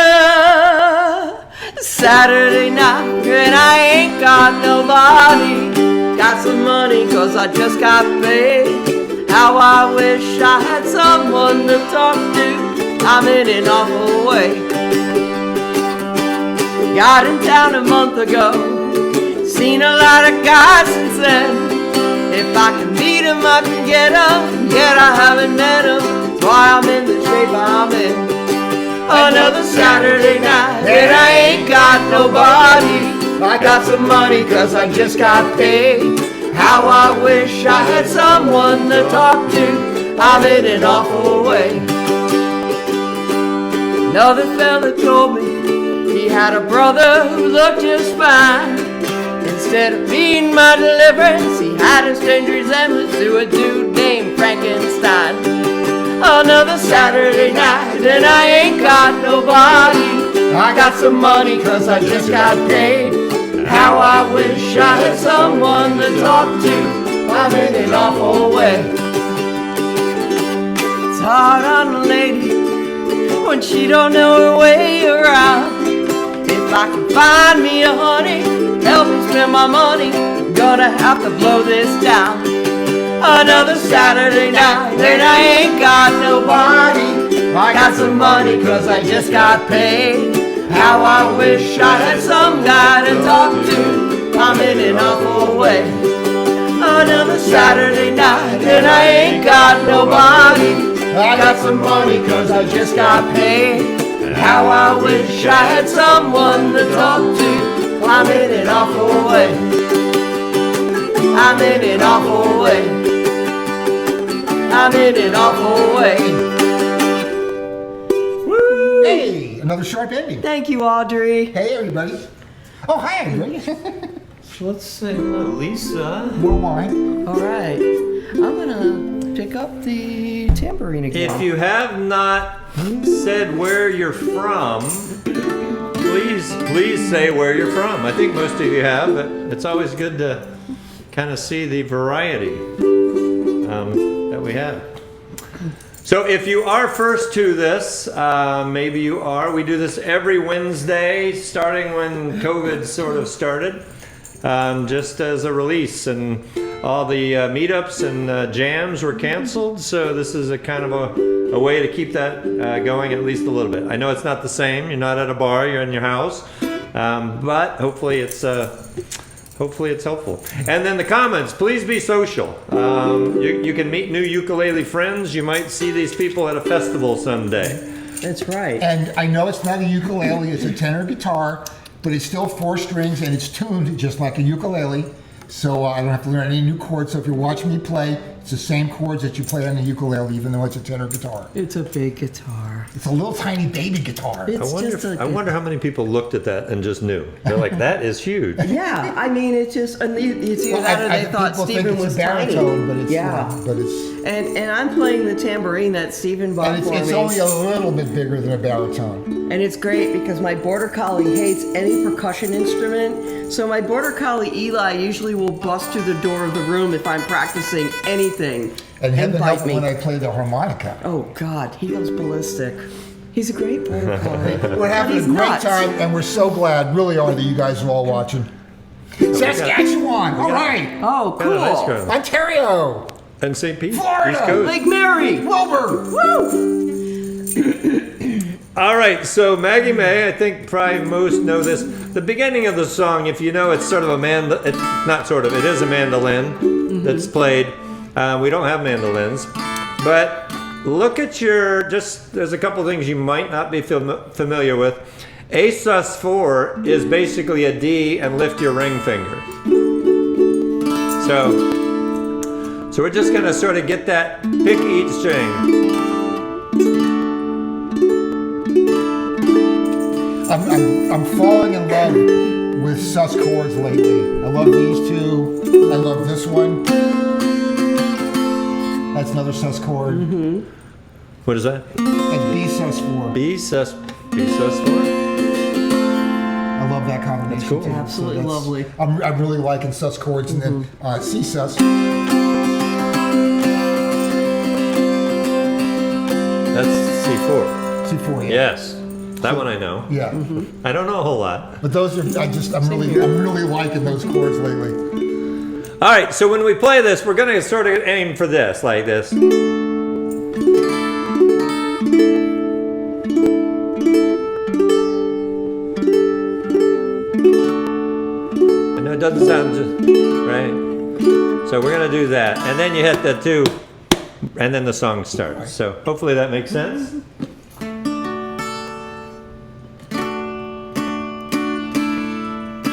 Speaker 2: Another Saturday night and I ain't got nobody. Got some money 'cause I just got paid. How I wish I had someone to talk to. I'm in an awful way. Got in town a month ago. Seen a lot of guys since then. If I can meet 'em, I can get 'em. Yet I haven't met 'em. That's why I'm in the shape I'm in. Another Saturday night and I ain't got nobody. I got some money 'cause I just got paid. How I wish I had someone to talk to. I'm in an awful way. Another fella told me he had a brother who looked just fine. Instead of being my deliverance, he had a strange resemblance to a dude named Frankenstein. Another Saturday night and I ain't got nobody. I got some money 'cause I just got paid. How I wish I had someone to talk to. I'm in an awful way. It's hard on a lady when she don't know her way around. If I can find me a honey, help me spend my money, gonna have to blow this down. Another Saturday night and I ain't got nobody. I got some money 'cause I just got paid. How I wish I had some guy to talk to. I'm in an awful way. Another Saturday night and I ain't got nobody. I got some money 'cause I just got paid. How I wish I had someone to talk to. I'm in an awful way. I'm in an awful way. I'm in an awful way.
Speaker 1: Hey, another sharp ending.
Speaker 2: Thank you, Audrey.
Speaker 1: Hey, everybody. Oh, hi, everybody.
Speaker 3: Let's say hello, Lisa.
Speaker 1: More wine.
Speaker 2: All right. I'm going to pick up the tambourine again.
Speaker 3: If you have not said where you're from, please say where you're from. I think most of you have, but it's always good to kind of see the variety that we have. So if you are first to this, maybe you are. We do this every Wednesday, starting when COVID sort of started, just as a release. And all the meetups and jams were canceled, so this is a kind of a way to keep that going at least a little bit. I know it's not the same. You're not at a bar. You're in your house, but hopefully it's helpful. And then the comments, please be social. You can meet new ukulele friends. You might see these people at a festival someday.
Speaker 2: That's right.
Speaker 1: And I know it's not a ukulele, it's a tenor guitar, but it's still 4 strings and it's tuned just like a ukulele. So I don't have to learn any new chords. So if you're watching me play, it's the same chords that you play on the ukulele, even though it's a tenor guitar.
Speaker 2: It's a big guitar.
Speaker 1: It's a little tiny baby guitar.
Speaker 2: It's
Speaker 3: I wonder how many people looked at that and just knew. They're like, that is huge.
Speaker 2: Yeah, I mean, it's just, and it's either that or they thought
Speaker 1: people
Speaker 2: Stephen
Speaker 1: think it's
Speaker 2: was
Speaker 1: a baritone,
Speaker 2: tiny.
Speaker 1: but it's not. But it's
Speaker 2: And I'm playing the tambourine that Stephen bought
Speaker 1: and
Speaker 2: for
Speaker 1: it's
Speaker 2: me.
Speaker 1: only a little bit bigger than a baritone.
Speaker 2: And it's great because my border collie hates any percussion instrument. So my border collie Eli usually will bust through the door of the room if I'm practicing anything
Speaker 1: And heaven
Speaker 2: bite
Speaker 1: help
Speaker 2: me.
Speaker 1: when I play the harmonica.
Speaker 2: Oh God, he goes ballistic. He's a great border collie.
Speaker 1: We're having a
Speaker 2: He's
Speaker 1: great
Speaker 2: nuts.
Speaker 1: time, and we're so glad, really are, that you guys are all watching. Saskatchewan, all right.
Speaker 2: Oh,
Speaker 3: Got a nice
Speaker 2: cool.
Speaker 3: crowd.
Speaker 1: Ontario,
Speaker 3: And St. Pete,
Speaker 1: Florida.
Speaker 3: East Coast.
Speaker 2: Lake Mary.
Speaker 1: Wilbur.
Speaker 2: Woo!
Speaker 3: All right, so Maggie May, I think probably most know this. The beginning of the song, if you know, it's sort of it is a mandolin that's played. We don't have mandolins, but look at there's a couple things you might not be familiar with. A sus4 is basically a D and lift your ring finger. So we're just gonna sort of get that, pick each string.
Speaker 1: I'm falling in love with sus chords lately. I love these two. I love this one. That's another sus chord.
Speaker 3: What is that?
Speaker 1: That's B sus4.
Speaker 3: B sus4.
Speaker 1: I love that combination.
Speaker 3: That's cool.
Speaker 1: too.
Speaker 2: Absolutely
Speaker 1: that's-
Speaker 2: lovely.
Speaker 1: I'm really liking sus chords, and then C sus.
Speaker 3: That's C4.
Speaker 1: C4. Yeah.
Speaker 3: Yes, that one I know.
Speaker 1: Yeah.
Speaker 3: I don't know a whole lot.
Speaker 1: But those are I'm really liking those chords lately.
Speaker 3: All right, so when we play this, we're gonna sort of aim for this, like this. I know it doesn't sound just right. So we're gonna do that, and then you hit the 2, and then the song starts. So hopefully that makes sense.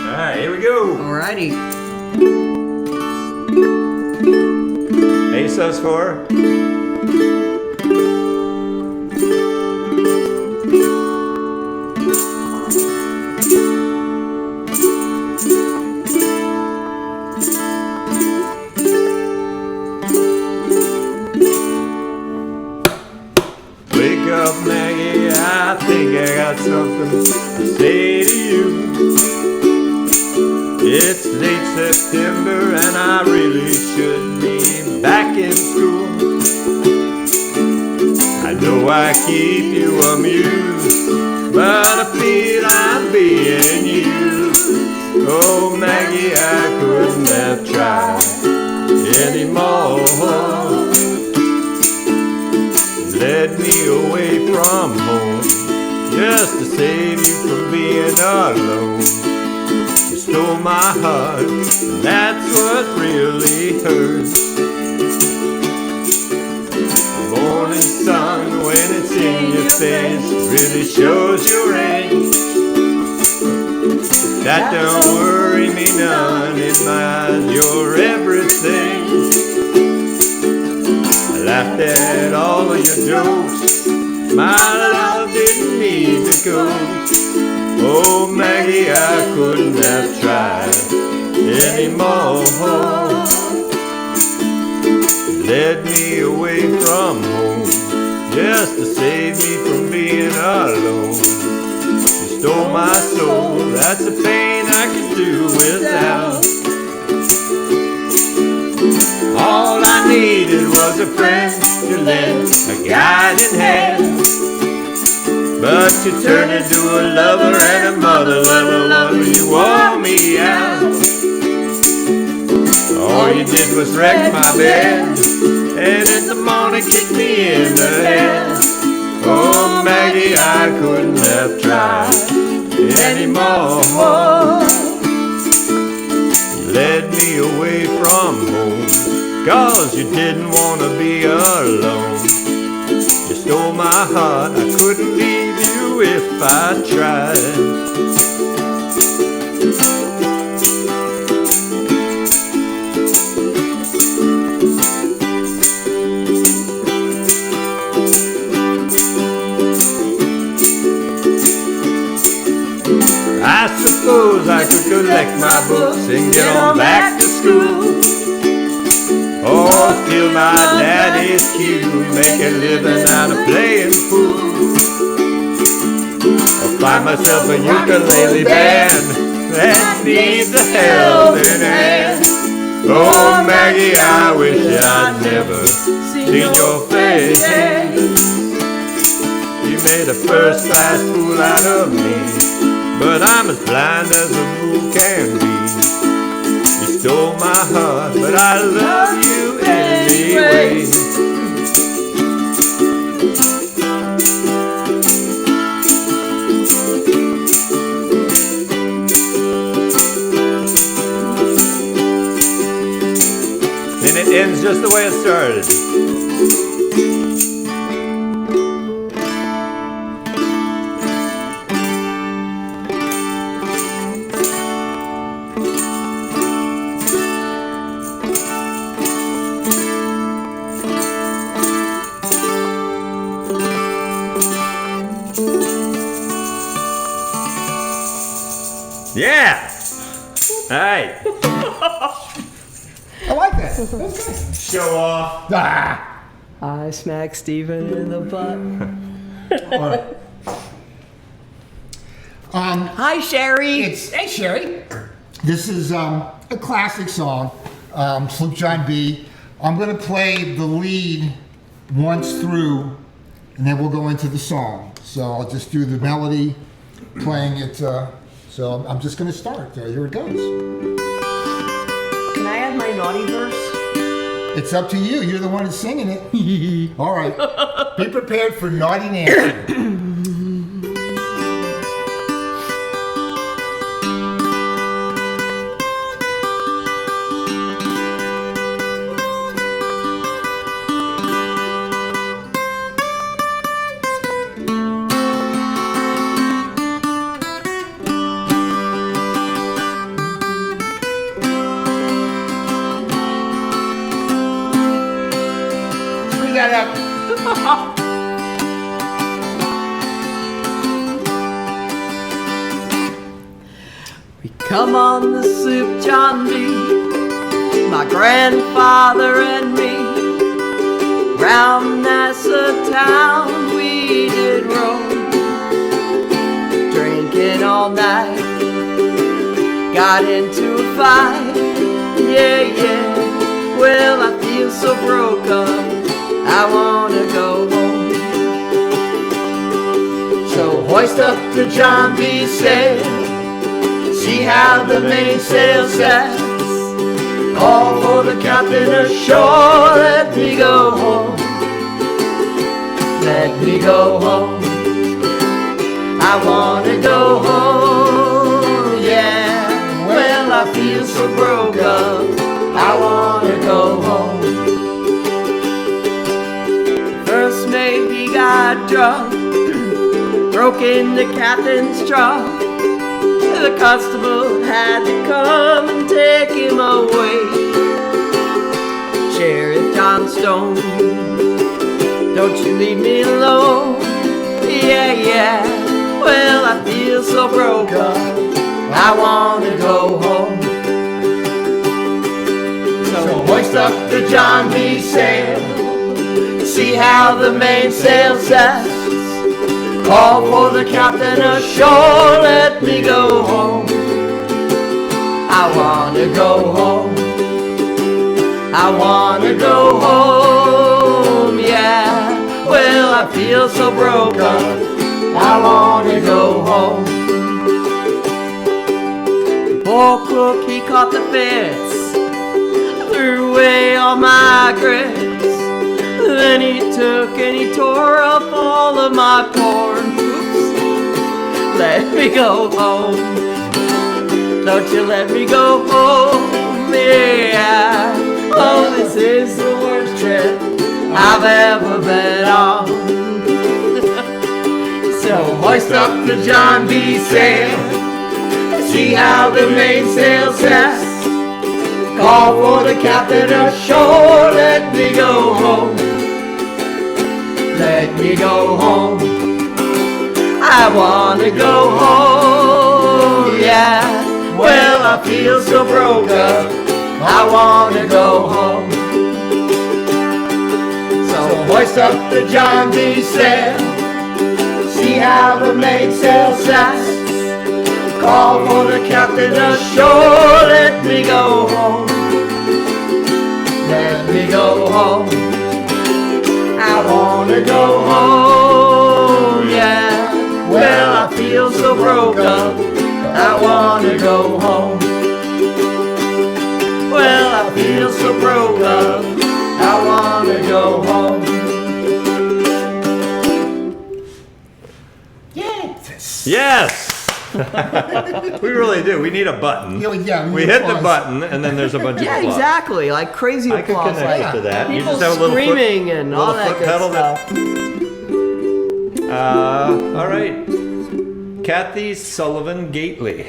Speaker 3: All right, here we go.
Speaker 2: Alrighty.
Speaker 3: A sus4. Wake up, Maggie, I think I got something to say to you. It's late September and I really should be back in school. I know I keep you amused, but I feel I'm being used. Oh Maggie, I couldn't have tried anymore. Led me away from home just to save you from being alone. You stole my heart, and that's what really hurts. The morning sun, when it's in your face, really shows your age. That don't worry me none, it might, you're everything. I laughed at all of your jokes, my love didn't need to go. Oh Maggie, I couldn't have tried anymore. You led me away from home just to save me from being alone. You stole my soul, that's a pain I can do without. All I needed was a friend to lend a guiding hand. But you turned into a lover and a mother, lover, you wore me out. All you did was wreck my bed, and in the morning kick me in the head. Oh Maggie, I couldn't have tried anymore. You led me away from home, 'cause you didn't want to be alone. You stole my heart, I couldn't leave you if I tried. I suppose I could collect my books and get on back to school, or steal my daddy's cue, make a living out of playing fool, or find myself a ukulele band that needs a helping hand. Oh Maggie, I wish I'd never seen your face. You made a first-class fool out of me, but I'm as blind as a fool can be. You stole my heart, but I love you anyway. And it ends just the way it started. Yeah! Alright.
Speaker 1: I like that. That was good.
Speaker 3: Show off.
Speaker 1: Ah.
Speaker 2: I smacked Steven in the butt.
Speaker 1: All right.
Speaker 2: Hi, Sherry.
Speaker 1: Hey Sherry. This is a classic song, Sloop John B. I'm going to play the lead once through, and then we'll go into the song. So I'll just do the melody, playing it. So I'm just going to start. Here it goes.
Speaker 2: Can I add my naughty verse?
Speaker 1: It's up to you. You're the one that's singing it. All right. Be prepared for naughty Nancy. That up.
Speaker 2: We come on the Sloop John B, my grandfather and me. Round Nassau town we did roam, drinking all night, got into a fight. Yeah, yeah, well I feel so broke up, I wanna go home. So hoist up the John B sail, see how the mainsail sets. Call for the captain ashore, let me go home. Let me go home. I wanna go home, yeah. Well, I feel so broke up, I wanna go home. First mate, he got drunk, broke in the captain's trunk. The constable had to come and take him away. Sheriff John Stone, don't you leave me alone. Yeah, yeah, well I feel so broke up, I wanna go home. So hoist up the John B sail, see how the mainsail sets. Call for the captain ashore, let me go home. I wanna go home. I wanna go home. feel so broke up, I wanna go home. Poor crook, he caught the fits, threw away all my grits. Then he took and he tore up all of my porn. Oops. Let me go home. Don't you let me go home, yeah. Oh, this is the worst trip I've ever been on. So hoist up the John B. sail, see how the mainsail sets. Call for the captain ashore, let me go home. Let me go home. I wanna go home, yeah. Well, I feel so broke up, I wanna go home. So hoist up the John B. sail, see how the mainsail sets. Call for the captain ashore, let me go home. Let me go home. I wanna go home, yeah. Well, I feel so broke up, I wanna go home. Well, I feel so broke up, I wanna go home.
Speaker 3: Yes! We really do. We need a button.
Speaker 1: Yeah,
Speaker 3: we hit the button, and then there's a bunch of
Speaker 2: Yeah,
Speaker 3: applause.
Speaker 2: exactly. Like crazy
Speaker 3: I could
Speaker 2: applause.
Speaker 3: connect
Speaker 2: Like
Speaker 3: to that. You
Speaker 2: people
Speaker 3: just have a little
Speaker 2: screaming and all that good
Speaker 3: pedal
Speaker 2: stuff.
Speaker 3: All right. Kathy Sullivan Gately.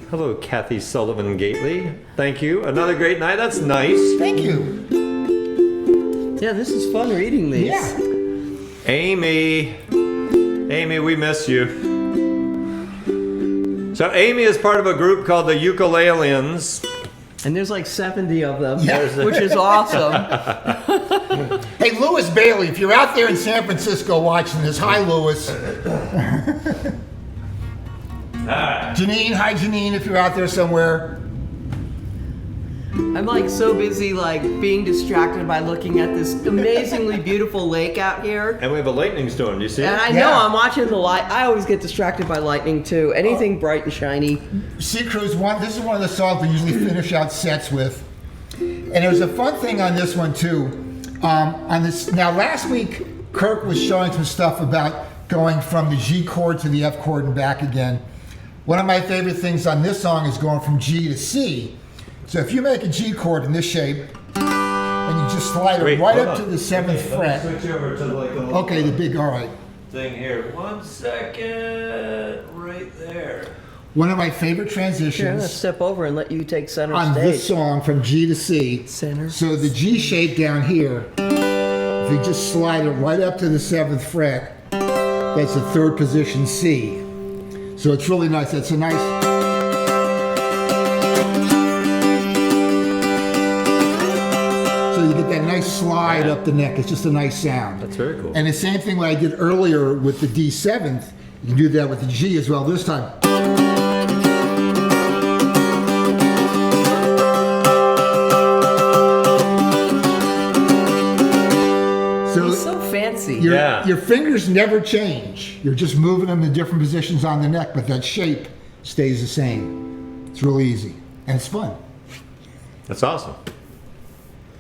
Speaker 3: Hello, Kathy Sullivan Gately. Thank you. Another great night. That's nice.
Speaker 1: Thank you.
Speaker 2: Yeah, this is fun reading these.
Speaker 1: Yeah.
Speaker 3: Amy, we miss you. So Amy is part of a group called the Ukuleleans.
Speaker 2: And there's like 70 of them,
Speaker 1: Yeah.
Speaker 2: which is awesome.
Speaker 1: Hey, Louis Bailey, if you're out there in San Francisco watching this, hi, Louis. Janine, hi, Janine, if you're out there somewhere.
Speaker 2: I'm like so busy like being distracted by looking at this amazingly beautiful lake out here.
Speaker 3: And we have a lightning storm. Do you see
Speaker 2: And
Speaker 3: it?
Speaker 2: I know I'm watching the light. I always get distracted by lightning too. Anything bright and shiny.
Speaker 1: Sea Cruise one. This is one of the songs we usually finish out sets with. And there's a fun thing on this one too. On this now, last week Kirk was showing some stuff about going from the G chord to the F chord and back again. One of my favorite things on this song is going from G to C. So if you make a G chord in this shape and you just slide it right up to the 7th fret.
Speaker 3: Switch over to like the
Speaker 1: Okay, the big. All right.
Speaker 3: thing here. 1 second, right there.
Speaker 1: One of my favorite
Speaker 2: Here, I'm gonna
Speaker 1: transitions
Speaker 2: step over and let you take center
Speaker 1: on
Speaker 2: stage.
Speaker 1: this song from G to C.
Speaker 2: Center.
Speaker 1: So the G shape down here, if you just slide it right up to the 7th fret, that's the 3rd position C. So it's really nice. That's a nice. So you get that nice slide up the neck. It's just a nice sound.
Speaker 3: That's very cool.
Speaker 1: And the same thing what I did earlier with the D7th, you can do that with the G as well this time.
Speaker 2: He's so fancy.
Speaker 1: Your fingers never change. You're just moving them in different positions on the neck, but that shape stays the same. It's really easy. And it's fun.
Speaker 3: That's awesome.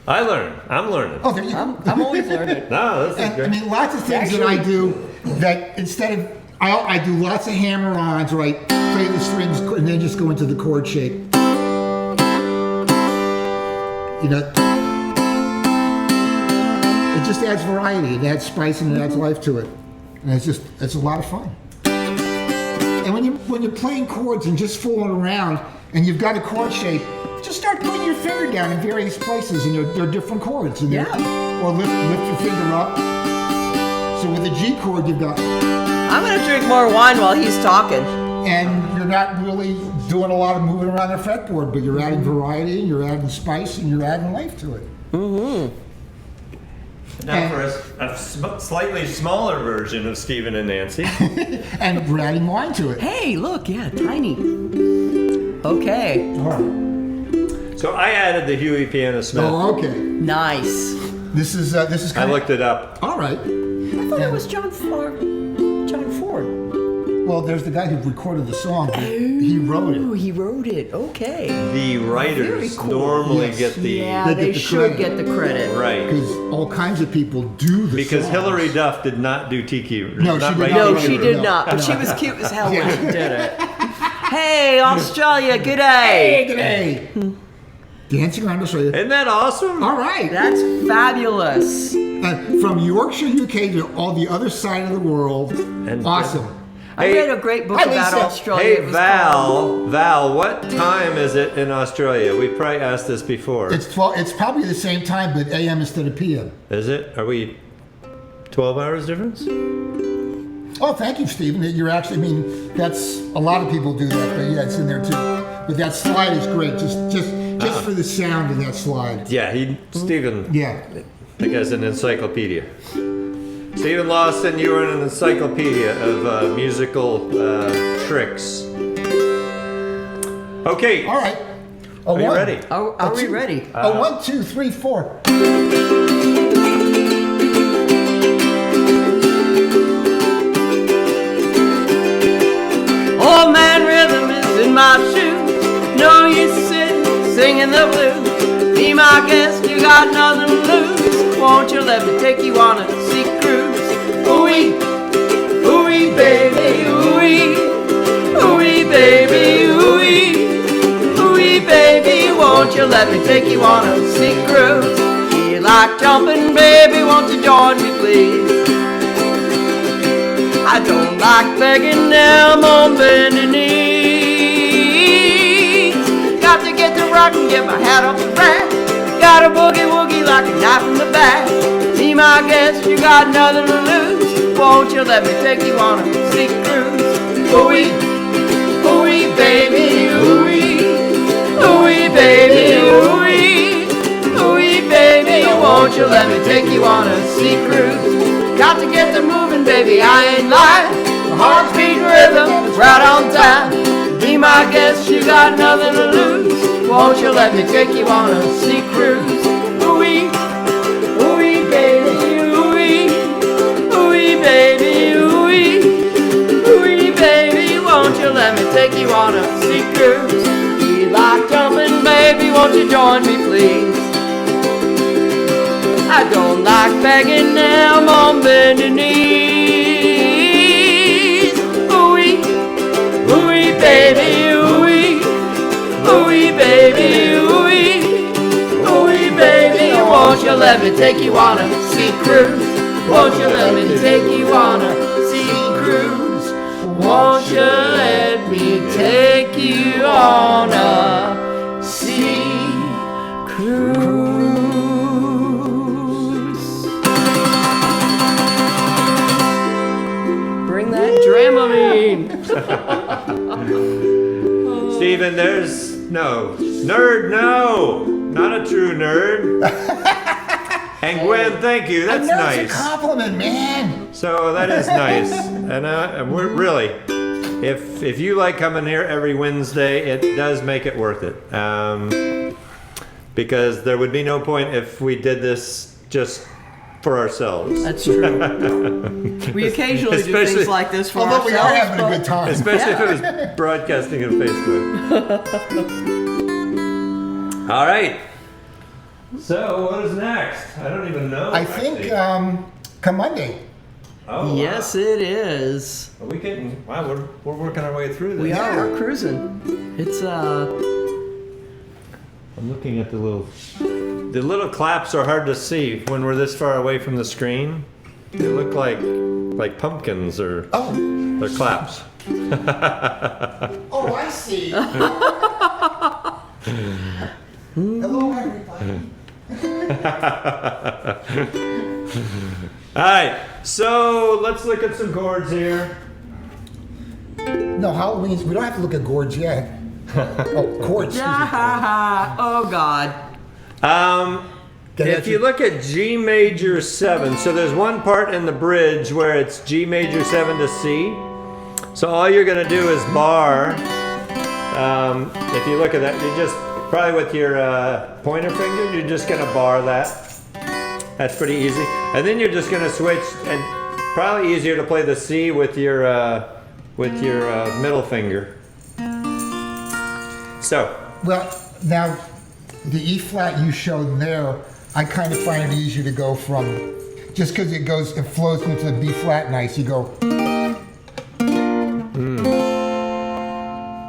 Speaker 3: I'm learning.
Speaker 1: Oh, there you go.
Speaker 2: I'm always learning.
Speaker 3: No, this is
Speaker 1: And,
Speaker 3: great.
Speaker 1: I mean, lots of things that I do that instead of, I do lots of hammer-ons, where I play the strings and then just go into the chord shape. You know, it just adds variety, it adds spice, and it adds life to it. And it's a lot of fun. And when you're playing chords and just fooling around, and you've got a chord shape, just start putting your finger down in various places, and they're different chords. And or lift your finger up. So with the G chord, you've got.
Speaker 2: I'm gonna drink more wine while he's talking.
Speaker 1: And you're not really doing a lot of moving around the fretboard, but you're adding variety, and you're adding spice, and you're adding life to it.
Speaker 3: Now for a slightly smaller version of Stephen and Nancy.
Speaker 1: And we're adding wine to it.
Speaker 2: Hey, look, yeah, tiny. Okay,
Speaker 1: All right.
Speaker 3: So I added the Huey Piano Smith.
Speaker 1: Oh, okay.
Speaker 2: nice.
Speaker 1: This is
Speaker 3: I
Speaker 1: kind of.
Speaker 3: looked it up.
Speaker 1: All right.
Speaker 2: thought it was John Ford.
Speaker 1: Well, there's the guy who recorded the song. He wrote
Speaker 2: Oh,
Speaker 1: it.
Speaker 2: he wrote it. Okay.
Speaker 3: The
Speaker 2: Very
Speaker 3: writers
Speaker 2: cool.
Speaker 3: normally
Speaker 1: Yes.
Speaker 3: get the
Speaker 2: Yeah,
Speaker 1: They
Speaker 2: they
Speaker 1: get the
Speaker 2: should
Speaker 1: credit.
Speaker 2: get the credit.
Speaker 3: right.
Speaker 1: Because all kinds of people do the
Speaker 3: Because
Speaker 1: songs.
Speaker 3: Hillary Duff did not do Tiki.
Speaker 1: No,
Speaker 3: not
Speaker 1: she did
Speaker 3: write
Speaker 1: not.
Speaker 2: No,
Speaker 3: Tiki.
Speaker 2: she did
Speaker 1: No.
Speaker 2: not. But
Speaker 1: No.
Speaker 2: she was cute as hell when
Speaker 1: Yeah.
Speaker 2: she did it. Hey, Australia, good
Speaker 1: Hey,
Speaker 2: day.
Speaker 1: g'day. Dancing around Australia.
Speaker 3: Isn't that awesome?
Speaker 1: All right.
Speaker 2: That's fabulous.
Speaker 1: From Yorkshire, UK to all the other side of the world. Awesome.
Speaker 2: I read a great book
Speaker 1: Hi,
Speaker 2: about
Speaker 1: Lisa.
Speaker 2: Australia.
Speaker 3: Hey
Speaker 2: It was called-
Speaker 3: Val, what time is it in Australia? We probably asked this before.
Speaker 1: It's 12. It's probably the same time, but AM instead of PM.
Speaker 3: Is it? Are we 12 hours difference?
Speaker 1: Oh, thank you, Stephen. You're actually. I mean, that's a lot of people do that, but yeah, it's in there too. But that slide is great. Just for the sound of that slide.
Speaker 3: Yeah, Stephen,
Speaker 1: Yeah.
Speaker 3: that guy's an encyclopedia. Stephen Lawson, you are an encyclopedia of musical tricks. Okay.
Speaker 1: All right.
Speaker 3: Are you ready?
Speaker 2: Are we ready?
Speaker 1: 1, 2, 3, 4.
Speaker 2: Old man rhythm is in my shoes. No use sitting, singing the blues. Be my guest, you got nothing to lose. Won't you let me take you on a sea cruise? Ooh-wee, ooh-wee, baby, ooh-wee. Ooh-wee, baby, ooh-wee. Ooh-wee, baby, won't you let me take you on a sea cruise? You like jumping, baby, won't you join me, please? I don't like begging them on bending knees. Got to get to rock and get my hat off the rack. Got a boogie woogie like a knife in the back. Be my guest, you got nothing to lose. Won't you let me take you on a sea cruise? Ooh-wee, ooh-wee, baby, ooh-wee. Ooh-wee, baby, ooh-wee. Ooh-wee, baby, won't you let me take you on a sea cruise? Got to get to moving, baby, I ain't lying. My heart's beating rhythm is right on time. Be my guest, you got nothing to lose. Won't you let me take you on a sea cruise? Ooh-wee, ooh-wee, baby, ooh-wee. Ooh-wee, baby, ooh-wee. Ooh-wee, baby, won't you let me take you on a sea cruise? You like jumping, baby, won't you join me, please? I don't like begging them on bending knees. Ooh-wee, ooh-wee, baby, ooh-wee. Ooh-wee, baby, ooh-wee. Ooh-wee, baby, won't you let me take you on a sea cruise? Won't you let me take you on a sea cruise? Won't you let me take you on a sea cruise? Bring that Dramamine.
Speaker 3: Stephen, there's no. Nerd, no. Not a true nerd. And Gwen, thank you. That's
Speaker 1: I know
Speaker 3: nice.
Speaker 1: it's a compliment, man.
Speaker 3: So that is nice. And we're really, if you like coming here every Wednesday, it does make it worth it. Because there would be no point if we did this just for ourselves.
Speaker 2: That's true. We occasionally do
Speaker 3: Especially-
Speaker 2: things like this for
Speaker 1: Although we are
Speaker 2: ourselves.
Speaker 1: having a good time.
Speaker 3: Especially if it was broadcasting on Facebook. All right. So what is next? I don't even know.
Speaker 1: I think come Monday.
Speaker 3: Oh,
Speaker 2: Yes, it is.
Speaker 3: Are we getting? Wow, we're working our way through this.
Speaker 2: We are. We're cruising. It's
Speaker 3: I'm looking at the little claps are hard to see when we're this far away from the screen. They look like pumpkins or they're claps.
Speaker 1: Oh, I see. Hello, everybody.
Speaker 3: All right, so let's look at some chords here.
Speaker 1: No, Halloween's. We don't have to look at gourds yet. Oh, chords. excuse me.
Speaker 2: oh God.
Speaker 3: If you look at G major 7, so there's one part in the bridge where it's G major 7 to C. So all you're going to do is bar. If you look at that, you just probably with your pointer finger, you're just going to bar that. That's pretty easy. And then you're just going to switch and probably easier to play the C with your middle finger. So.
Speaker 1: Well, now the E flat you showed there, I kind of find it easier to go from, just because it flows into the B flat nice. You go.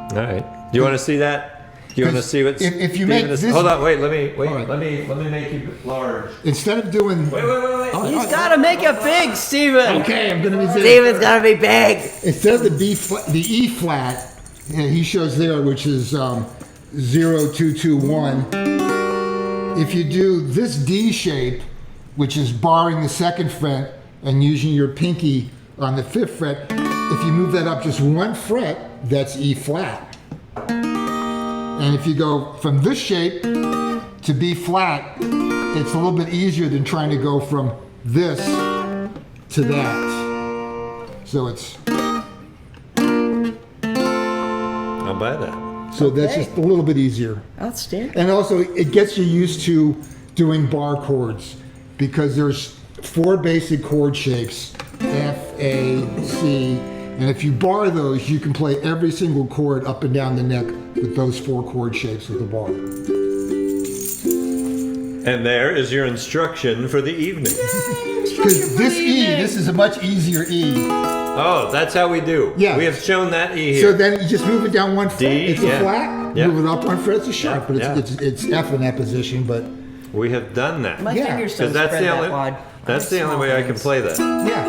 Speaker 3: All right. Do you want to see that? Do you want to see what?
Speaker 1: If you make this,
Speaker 3: hold on. Wait. Let me make you large.
Speaker 1: Instead of doing.
Speaker 3: Wait.
Speaker 2: He's got to make it big, Steven.
Speaker 1: Okay, I'm gonna be big.
Speaker 2: Steven's got to be big.
Speaker 1: Instead of the E flat, he shows there, which is 0, 2, 2, 1. If you do this D shape, which is barring the 2nd fret and using your pinky on the 5th fret, if you move that up just 1 fret, that's E flat. And if you go from this shape to B flat, it's a little bit easier than trying to go from this to that. So it's.
Speaker 3: I'll buy that.
Speaker 1: So that's just a little bit easier.
Speaker 2: Outstanding.
Speaker 1: And also, it gets you used to doing bar chords because there's 4 basic chord shapes, F, A, C, and if you bar those, you can play every single chord up and down the neck with those 4 chord shapes with the bar.
Speaker 3: And there is your instruction for the evening.
Speaker 1: Because this is a much easier E.
Speaker 3: Oh, that's how we do.
Speaker 1: Yeah.
Speaker 3: We have shown that E here.
Speaker 1: So then you just move it down 1 fret.
Speaker 3: D,
Speaker 1: it's a flat.
Speaker 3: Yeah.
Speaker 1: Move it up 1 fret. It's a sharp, but
Speaker 3: Yeah.
Speaker 1: it's F in that position. But
Speaker 3: we have done that.
Speaker 2: My fingers don't
Speaker 3: That's
Speaker 2: spread
Speaker 3: the
Speaker 2: that
Speaker 3: only.
Speaker 2: wide.
Speaker 3: That's the only way I can play that.
Speaker 1: yeah,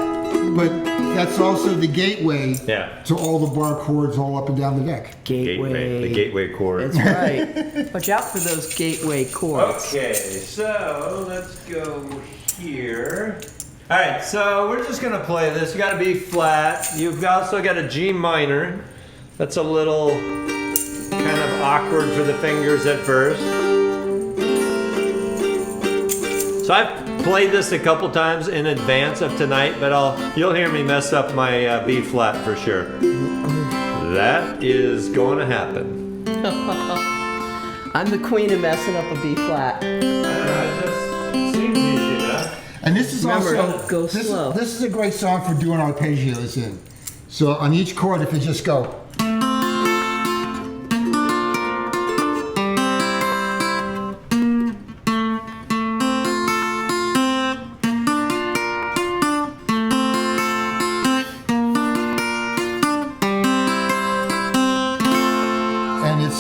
Speaker 1: but that's also the gateway
Speaker 3: Yeah.
Speaker 1: to all the bar chords all up and down the neck.
Speaker 2: Gateway.
Speaker 3: The gateway chord.
Speaker 2: That's right. Watch out for those gateway chords.
Speaker 3: Okay, so let's go here. All right, so we're just gonna play this. You got to be flat. You've also got a G minor. That's a little kind of awkward for the fingers at first. So I've played this a couple times in advance of tonight, but you'll hear me mess up my B flat for sure. That is going to happen.
Speaker 2: I'm the queen of messing up a B flat.
Speaker 3: It just seems easy enough.
Speaker 1: And this is
Speaker 2: Remember,
Speaker 1: also
Speaker 2: go slow.
Speaker 1: This is a great song for doing arpeggios in. So on each chord, if you just go.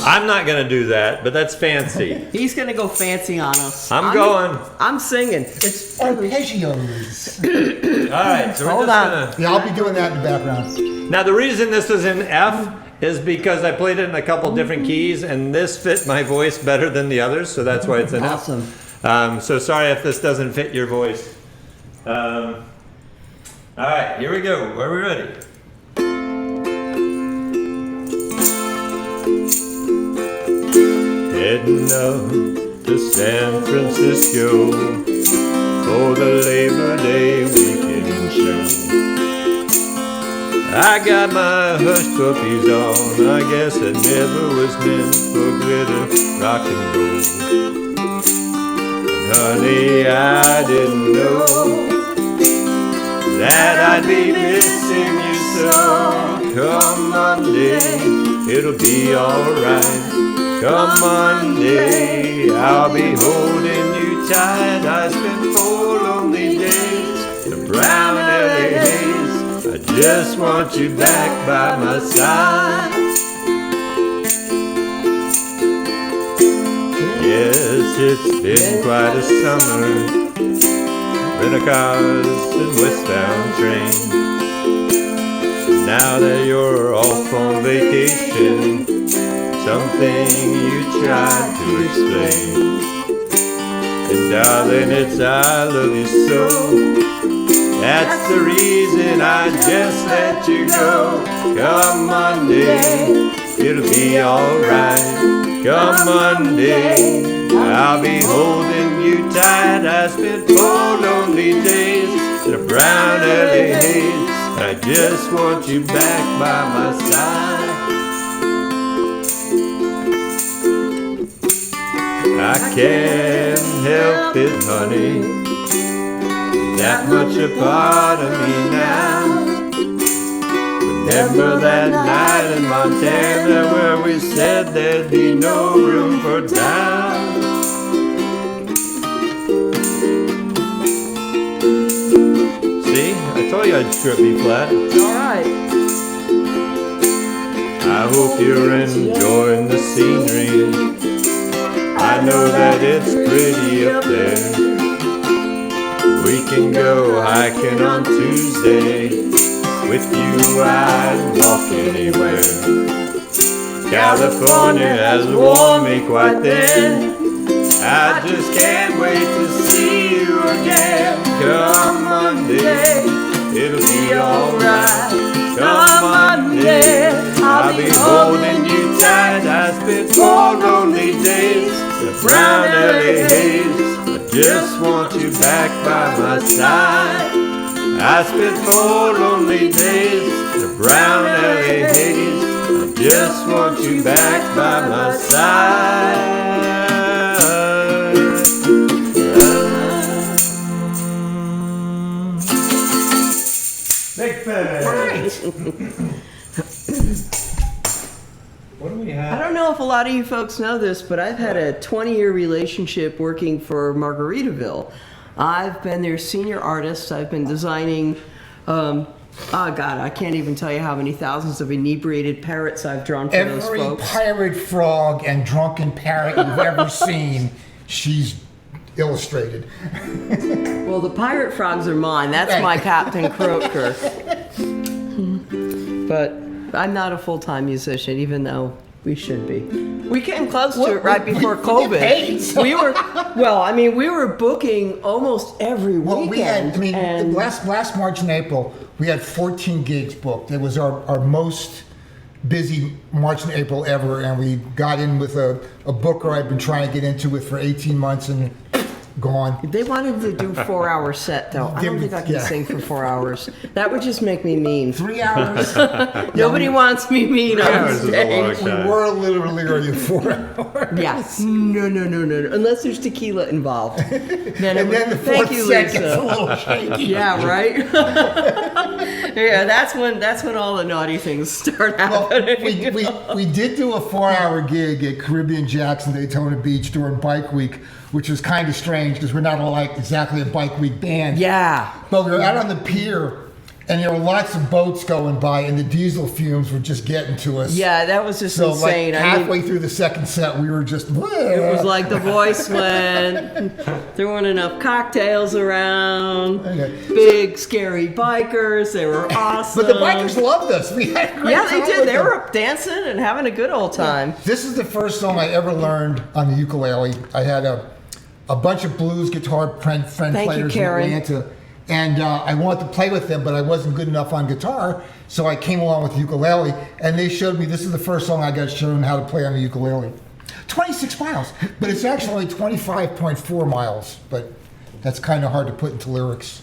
Speaker 3: I'm not going to do that, but that's fancy.
Speaker 2: He's gonna go fancy on us.
Speaker 3: I'm going.
Speaker 2: I'm singing. It's
Speaker 1: Arpeggios.
Speaker 3: All right, so we're
Speaker 2: Hold
Speaker 3: just
Speaker 2: on.
Speaker 3: gonna.
Speaker 1: Yeah, I'll be doing that in the background.
Speaker 3: Now the reason this is in F is because I played it in a couple different keys, and this fit my voice better than the others, so that's why it's in
Speaker 2: awesome.
Speaker 3: F. So sorry if this doesn't fit your voice. All right, here we go. Are we ready? Heading up to San Francisco for the Labor Day weekend show. I got my hush puppies on. I guess I never was meant for glitter rock and roll. And honey, I didn't know that I'd be missing you so. Come Monday, it'll be alright. Come Monday, I'll be holding you tight. I spent 4 lonely days in a brown LA haze. I just want you back by my side. Yes, it's been quite a summer. Rental cars and westbound trains. Now that you're off on vacation, something you tried to explain. And darling, it's I love you so. That's the reason I just let you go. Come Monday, it'll be alright. Come Monday, I'll be holding you tight. I spent 4 lonely days in a brown LA haze. I just want you back by my side. I can't help it, honey, that much a part of me now. Remember that night in Montana where we said there'd be no room for doubt. See, I told you I'd screw B flat.
Speaker 2: All right.
Speaker 3: I hope you're enjoying the scenery. I know that it's pretty up there. We can go hiking on Tuesday. With you I'd walk anywhere. California has warmed me quite there. I just can't wait to see you again. Come Monday, it'll be alright. Come Monday, I'll be holding you tight. I spent 4 lonely days, the brown LA haze. I just want you back by my side. I spent 4 lonely days, the brown LA haze. I just want you back by my side. Big finish. What do we have?
Speaker 2: I don't know if a lot of you folks know this, but I've had a 20-year relationship working for Margaritaville. I've been their senior artist. I've been designing, oh God, I can't even tell you how many thousands of inebriated parrots I've drawn for those
Speaker 1: Every
Speaker 2: folks.
Speaker 1: pirate frog and drunken parrot you've ever seen, she's illustrated.
Speaker 2: Well, the pirate frogs are mine. That's my Captain Croaker. But I'm not a full-time musician, even though we should be. We came close to it right before COVID. We were booking almost every
Speaker 1: Well,
Speaker 2: weekend. and
Speaker 1: last March and April, we had 14 gigs booked. It was our most busy March and April ever, and we got in with a booker I've been trying to get into with for 18 months and gone.
Speaker 2: They wanted to do 4-hour set though. I don't think I can sing for 4 hours. That would just make me mean.
Speaker 1: 3 hours.
Speaker 2: Nobody wants me mean on stage.
Speaker 1: We were literally already 4 hours.
Speaker 2: Yes. No. Unless there's tequila involved. Then
Speaker 1: And then the
Speaker 2: thank
Speaker 1: fourth
Speaker 2: you,
Speaker 1: set gets
Speaker 2: Lisa.
Speaker 1: a little shaky.
Speaker 2: Yeah, right. Yeah, that's when all the naughty things start happening.
Speaker 1: We did do a 4-hour gig at Caribbean Jacks in Daytona Beach during Bike Week, which was kind of strange because we're not all like exactly a Bike Week band.
Speaker 2: Yeah.
Speaker 1: But we were out on the pier, and there were lots of boats going by, and the diesel fumes were just getting to us.
Speaker 2: Yeah, that was just
Speaker 1: So
Speaker 2: insane.
Speaker 1: like halfway through the second set, we were just.
Speaker 2: It was like the voice went. There weren't enough cocktails around.
Speaker 1: Okay.
Speaker 2: Big scary bikers. They were awesome.
Speaker 1: But the bikers loved us. We had a great
Speaker 2: Yeah, they
Speaker 1: time
Speaker 2: did.
Speaker 1: with
Speaker 2: They
Speaker 1: them.
Speaker 2: were up dancing and having a good old time.
Speaker 1: This is the first song I ever learned on the ukulele. I had a bunch of blues guitar friend
Speaker 2: Thank you,
Speaker 1: players in
Speaker 2: Karen.
Speaker 1: Atlanta, and I wanted to play with them, but I wasn't good enough on guitar, so I came along with the ukulele, and they showed me, this is the first song I got shown how to play on the ukulele. 26 miles, but it's actually 25.4 miles, but that's kind of hard to put into lyrics.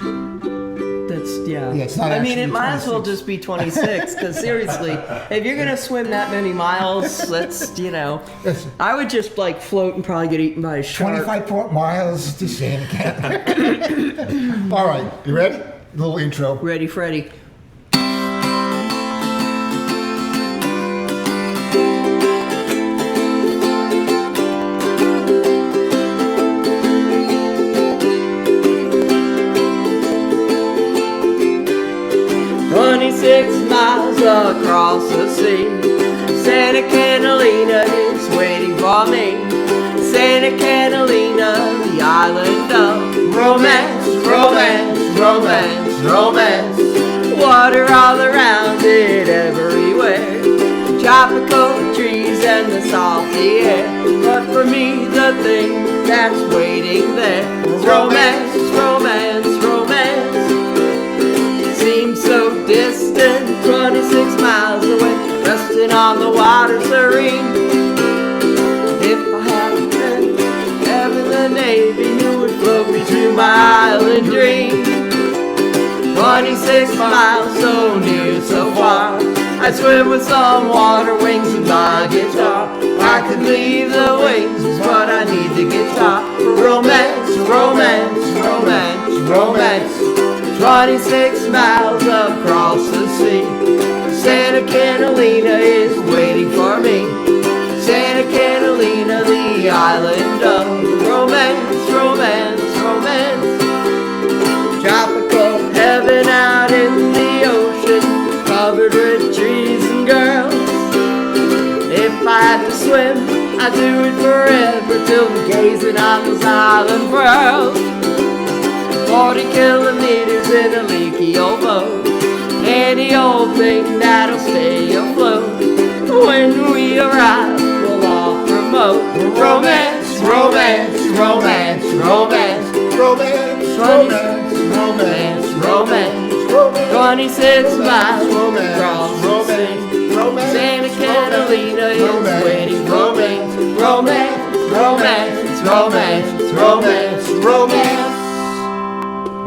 Speaker 2: Yeah,
Speaker 1: it's not
Speaker 2: I mean,
Speaker 1: actually
Speaker 2: it might as well
Speaker 1: 26.
Speaker 2: just be 26, because seriously, if you're going to swim that many miles, I would just like float and probably get eaten by a shark.
Speaker 1: 25 miles to Santa Cat. All right, you ready? A little intro.
Speaker 2: Ready, Freddy. Miles across the sea, Santa Catalina is waiting for me. Santa Catalina, the island of romance, romance, romance, romance. Water all around it everywhere, tropical trees and the salty air. But for me, the thing that's waiting there is romance, romance, romance. Seems so distant, 26 miles away, resting on the water serene. If I had a friend, heaven the Navy, who would float me to my island dream. 26 miles, so near, so far. I swim with some water wings with my guitar. I could leave the wings, but I need the guitar. Romance, romance, romance, romance. 26 miles across the sea. Santa Catalina is waiting for me. Santa Catalina, the island of romance, romance, romance. Tropical heaven out in the ocean, covered with trees and girls. If I had to swim, I'd do it forever till I'm gazing on those island pearls. 40 kilometers in a leaky old boat, any old thing that'll stay afloat. When we arrive, we'll all promote romance, romance, romance, romance, romance, romance, romance, romance. 26 miles across the sea. Santa Catalina is waiting for me. Romance, romance, romance, romance, romance.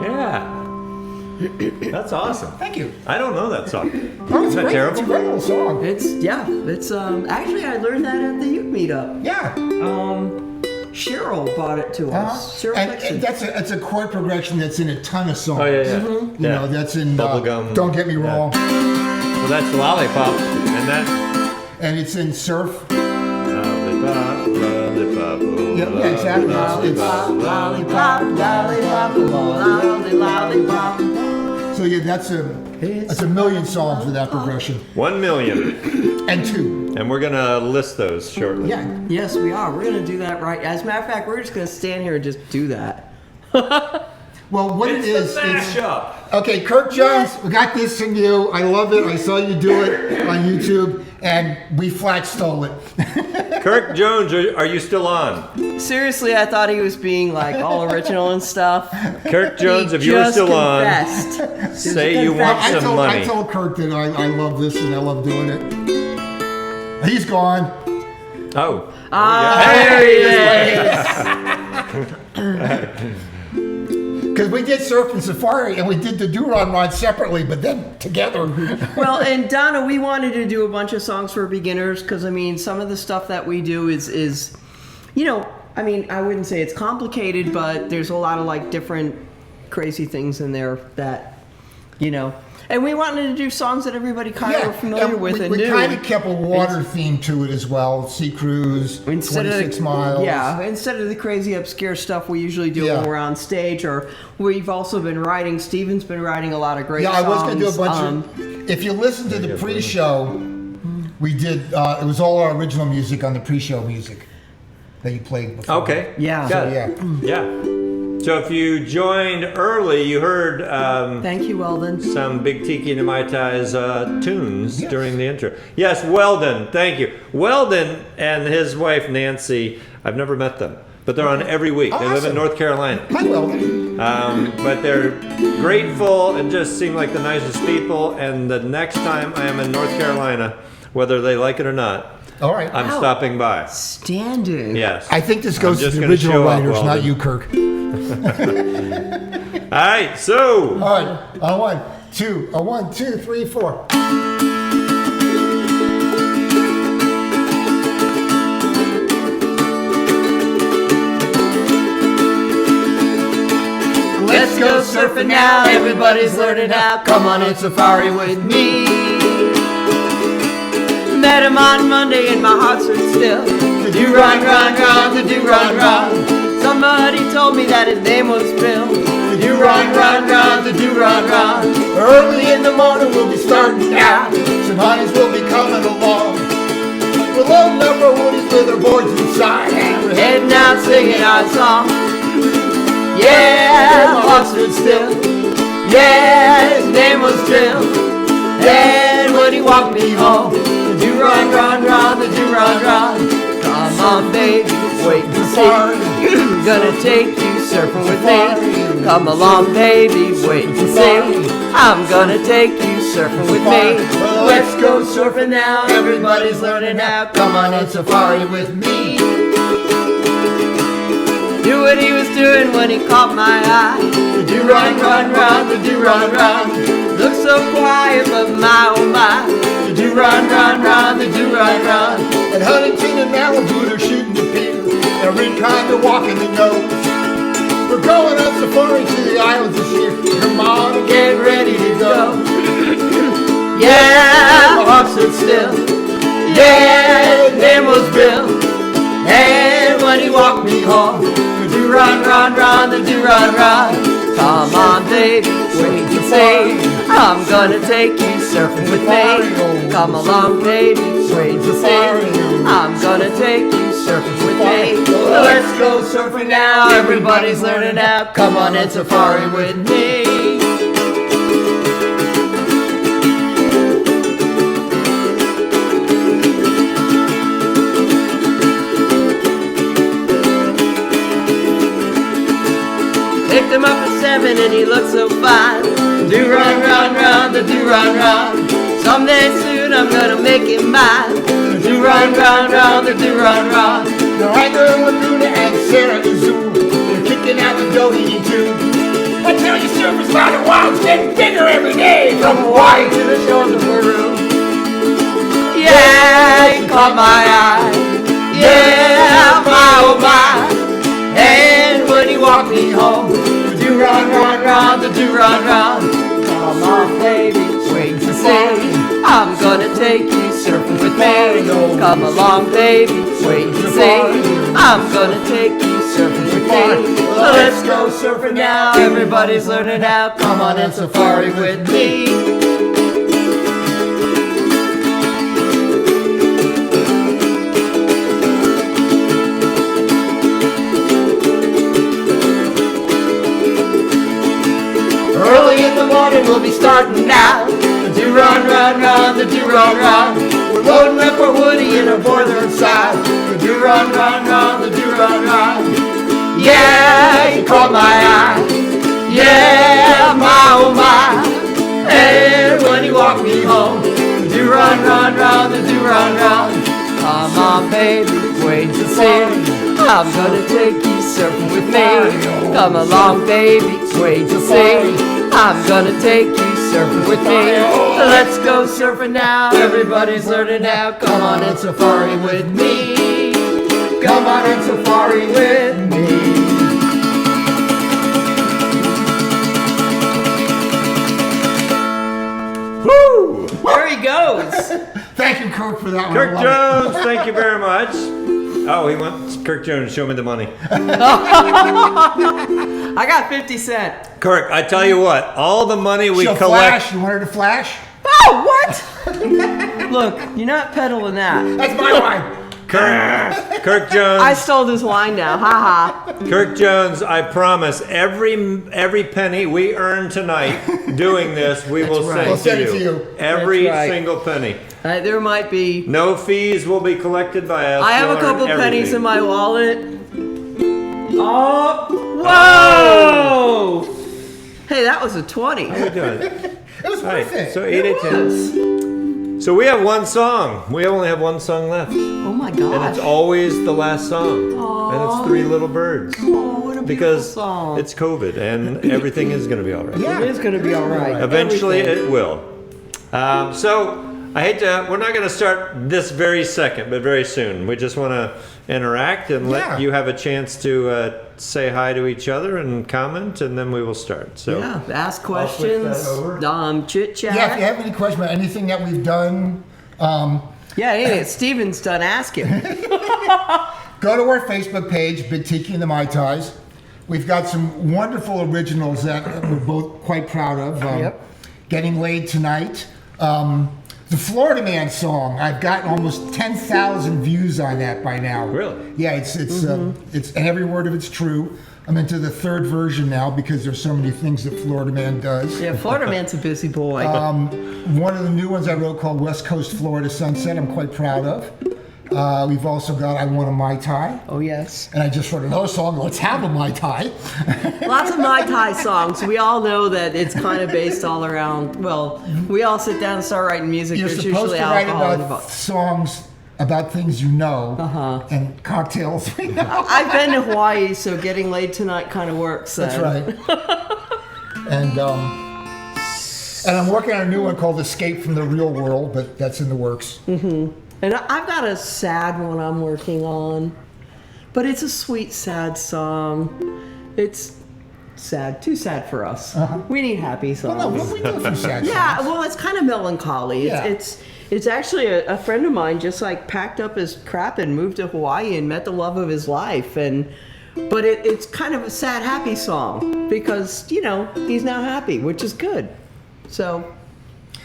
Speaker 3: Yeah. That's awesome.
Speaker 1: Thank you.
Speaker 3: I don't know that song.
Speaker 1: Oh, it's
Speaker 3: Isn't that
Speaker 1: great.
Speaker 3: terrible?
Speaker 1: It's a great little song.
Speaker 2: It's actually I learned that at the youth meetup.
Speaker 1: Yeah.
Speaker 2: Cheryl bought it to us. Cheryl
Speaker 1: And
Speaker 2: Dixon.
Speaker 1: it's a chord progression that's in a ton of songs.
Speaker 3: Oh, yeah, yeah.
Speaker 1: You know, that's in
Speaker 3: Bubblegum.
Speaker 1: Don't Get Me
Speaker 3: Yeah.
Speaker 1: Wrong.
Speaker 3: Well, that's Lollipop. And that...
Speaker 1: And it's in Surf.
Speaker 3: Lollipop, lollipop, oh,
Speaker 1: Yeah, exactly.
Speaker 2: Lollipop, lollipop, lollipop, lollipop.
Speaker 1: So yeah, that's a million songs with that progression.
Speaker 3: 1 million.
Speaker 1: And 2.
Speaker 3: And we're going to list those shortly.
Speaker 1: Yeah.
Speaker 2: Yes, we are. We're gonna do that right. As a matter of fact, we're just gonna stand here and just do that.
Speaker 1: Well, what
Speaker 3: It's
Speaker 1: it is,
Speaker 3: the mashup.
Speaker 1: okay, Kirk Jones, we got this from you. I love it. I saw you do it on YouTube, and we flat stole it.
Speaker 3: Kirk Jones, are you still on?
Speaker 2: Seriously, I thought he was being like all original and stuff.
Speaker 3: Kirk Jones,
Speaker 2: He
Speaker 3: if you were
Speaker 2: just
Speaker 3: still
Speaker 2: confessed.
Speaker 3: on, say you want
Speaker 1: I
Speaker 3: some
Speaker 1: told
Speaker 3: money.
Speaker 1: Kirk that I love this and I love doing it. He's gone.
Speaker 3: Oh.
Speaker 2: There he is.
Speaker 1: Because we did Surf and Safari and we did the Do-Run Ride separately, but then together.
Speaker 2: Well, and Donna, we wanted to do a bunch of songs for beginners because I mean, some of the stuff that we do is, you know, I mean, I wouldn't say it's complicated, but there's a lot of like different crazy things in there that, you know. And we wanted to do songs that everybody kind of were familiar
Speaker 1: and
Speaker 2: with and
Speaker 1: we
Speaker 2: knew.
Speaker 1: kind of kept a water theme to it as well. Sea Cruise, 26 miles.
Speaker 2: Yeah, instead of the crazy obscure stuff we usually do
Speaker 1: Yeah.
Speaker 2: when we're on stage, or we've also been writing. Steven's been writing a lot of great
Speaker 1: Yeah,
Speaker 2: songs.
Speaker 1: I was going to do a bunch of... If you listen to the pre-show, we did... it was all our original music on the pre-show music that you played before.
Speaker 3: Okay.
Speaker 2: Yeah.
Speaker 3: Got
Speaker 1: So,
Speaker 3: it.
Speaker 1: yeah.
Speaker 3: Yeah. So if you joined early, you heard
Speaker 2: Thank you, Weldon.
Speaker 3: some Big Tiki and Mai Tais tunes
Speaker 1: Yes.
Speaker 3: during the intro. Yes, Weldon. Thank you. Weldon and his wife, Nancy, I've never met them, but they're on every week. They live in
Speaker 1: Awesome.
Speaker 3: North Carolina.
Speaker 1: Hi, Weldon.
Speaker 3: But they're grateful and just seem like the nicest people. And the next time I am in North Carolina, whether they like it or not,
Speaker 1: All right.
Speaker 3: I'm
Speaker 2: Wow.
Speaker 3: stopping by.
Speaker 2: Standing.
Speaker 3: Yes.
Speaker 1: I think this goes to
Speaker 3: just
Speaker 1: the
Speaker 3: gonna
Speaker 1: original
Speaker 3: show up,
Speaker 1: writers, not
Speaker 3: Weldon.
Speaker 1: you, Kirk.
Speaker 3: All right, so
Speaker 1: All right. On 1, 2, 1, 2, 3, 4.
Speaker 2: Let's go surfing now. Everybody's learning how. Come on and safari with me. Met him on Monday and my heart stood still. The do-run, run, run, the do-run, run. Somebody told me that his name was Bill. The do-run, run, run, the do-run, run.
Speaker 1: Early in the morning we'll be starting out. Some honeys will be coming along. We'll load up our woodies with our boards inside.
Speaker 2: We're heading out singing our song. Yeah, my heart stood still. Yeah, his name was Bill. And when he walked me home, the do-run, run, run, the do-run, run. Come on, baby, wait and see. Gonna take you surfing with me. Come along, baby, wait and see. I'm gonna take you surfing with me. Let's go surfing now. Everybody's learning how. Come on and safari with me. Knew what he was doing when he caught my eye. The do-run, run, run, the do-run, run. Look so quiet, but my oh my. The do-run, run, run, the do-run, run.
Speaker 1: At Huntington and Malibu they're shooting the pier. Every kind of walking the nose. We're going on safari to the islands this year. Come on and
Speaker 2: Get ready to go. Yeah, my heart stood still. Yeah, his name was Bill. And when he walked me home, the do-run, run, run, the do-run, run. Come on, baby, wait to see. I'm gonna take you surfing with me. Come along, baby, wait to see. I'm gonna take you surfing with me. Let's go surfing now. Everybody's learning now. Come on and safari with me. Picked him up at 7 and he looked so fine. Do run, run, run, the do run, run. Someday soon I'm gonna make him mine. The do run, run, run, the do run, run.
Speaker 1: now I go Laguna and Sarah Azul. They're kicking out the Doheny too. I tell you, surfers by the wilds getting bigger every day. From Hawaii to the shores of Peru.
Speaker 2: Yeah, he caught my eye. Yeah, my oh my. And when he walked me home, the do run, run, run, the do run, run. Come on, baby, wait to see. I'm gonna take you surfing with me. Come along, baby, wait to see. I'm gonna take you surfing with me. Let's go surfing now. Everybody's learning how. Come on and safari with me. Early in the morning we'll be starting now. The do run, run, run, the do run, run. We're loading up our woody in our northern side. The do run, run, run, the do run, run. Yeah, he caught my eye. Yeah, my oh my. And when he walked me home, the do run, run, run, the do run, run. Come on, baby, wait to see. I'm gonna take you surfing with me. Come along, baby, wait to see. I'm gonna take you surfing with me. Let's go surfing now. Everybody's learning now. Come on and safari with me. Come on and safari with me. Woo! There he goes.
Speaker 1: Thank you, Kirk, for that one.
Speaker 3: Kirk
Speaker 1: I love it.
Speaker 3: Jones, thank you very much. Oh, he wants Kirk Jones, show me the money.
Speaker 2: I got 50 cents.
Speaker 3: Kirk, I tell you what, all the money we
Speaker 1: She'll
Speaker 3: collect.
Speaker 1: flash. You want her to flash?
Speaker 2: Oh, what? Look, you're not peddling that.
Speaker 1: That's my line.
Speaker 3: Kirk Jones.
Speaker 2: I stole this wine now. Ha ha.
Speaker 3: Kirk Jones, I promise, every penny we earn tonight doing this, we will
Speaker 2: right.
Speaker 1: We'll
Speaker 3: send
Speaker 1: send it
Speaker 3: to
Speaker 1: to
Speaker 3: you.
Speaker 1: you.
Speaker 3: Every
Speaker 2: That's right.
Speaker 3: single penny.
Speaker 2: There might be.
Speaker 3: No fees will be collected by us.
Speaker 2: I have
Speaker 3: We'll
Speaker 2: a couple
Speaker 3: earn
Speaker 2: pennies
Speaker 3: everything.
Speaker 2: in my wallet. Oh! Whoa! Hey, that was a 20.
Speaker 3: How we doing?
Speaker 1: It was
Speaker 3: Right,
Speaker 1: worth it.
Speaker 3: so 8 8 10. So we have one song. We only have one song left.
Speaker 2: Oh my
Speaker 3: And
Speaker 2: gosh.
Speaker 3: it's always the last song.
Speaker 2: Aw.
Speaker 3: And it's Three Little Birds.
Speaker 2: Oh, what a beautiful
Speaker 3: Because
Speaker 2: song.
Speaker 3: it's COVID and everything is going to be all right.
Speaker 1: Yeah.
Speaker 2: It is going to be all right.
Speaker 3: Eventually
Speaker 2: Everything.
Speaker 3: it will. So I hate to, we're not going to start this very second, but very soon. We just want to interact and let
Speaker 1: Yeah.
Speaker 3: you have a chance to say hi to each other and comment, and then we will start. So
Speaker 2: Yeah, ask
Speaker 3: I'll flip that
Speaker 2: questions,
Speaker 3: over.
Speaker 2: chit chat.
Speaker 1: Yeah, if you have any question about anything that we've done,
Speaker 2: Yeah, anything Steven's done, ask him.
Speaker 1: go to our Facebook page, Big Tiki and the Mai Tais. We've got some wonderful originals that we're both quite proud of.
Speaker 2: Yep.
Speaker 1: Getting Laid Tonight. The Florida Man song, I've gotten almost 10,000 views on that by now.
Speaker 3: Really?
Speaker 1: Yeah, it's and every word of it's true. I'm into the third version now because there's so many things that Florida Man does.
Speaker 2: Yeah, Florida Man's a busy boy.
Speaker 1: One of the new ones I wrote called West Coast Florida Sunset, I'm quite proud of. We've also got I Want a Mai Tai.
Speaker 2: Oh, yes.
Speaker 1: And I just wrote another song, Let's Have a Mai Tai.
Speaker 2: Lots of Mai Tai songs. We all know that it's kind of based all around, well, we all sit down and start writing music.
Speaker 1: You're
Speaker 2: There's
Speaker 1: supposed
Speaker 2: usually
Speaker 1: to write
Speaker 2: alcohol
Speaker 1: about
Speaker 2: involved.
Speaker 1: songs about things you know
Speaker 2: Uh-huh.
Speaker 1: and cocktails we know.
Speaker 2: I've been to Hawaii, so Getting Laid Tonight kind of works.
Speaker 1: That's
Speaker 2: then.
Speaker 1: right. And I'm working on a new one called Escape from the Real World, but that's in the works.
Speaker 2: And I've got a sad one I'm working on, but it's a sweet, sad song. It's sad. Too sad for us. We need happy songs.
Speaker 1: Well, no, we do a few sad
Speaker 2: Yeah,
Speaker 1: songs.
Speaker 2: well, it's kind of melancholy.
Speaker 1: Yeah.
Speaker 2: It's actually a friend of mine just like packed up his crap and moved to Hawaii and met the love of his life. But it's kind of a sad, happy song because, you know, he's now happy, which is good. So,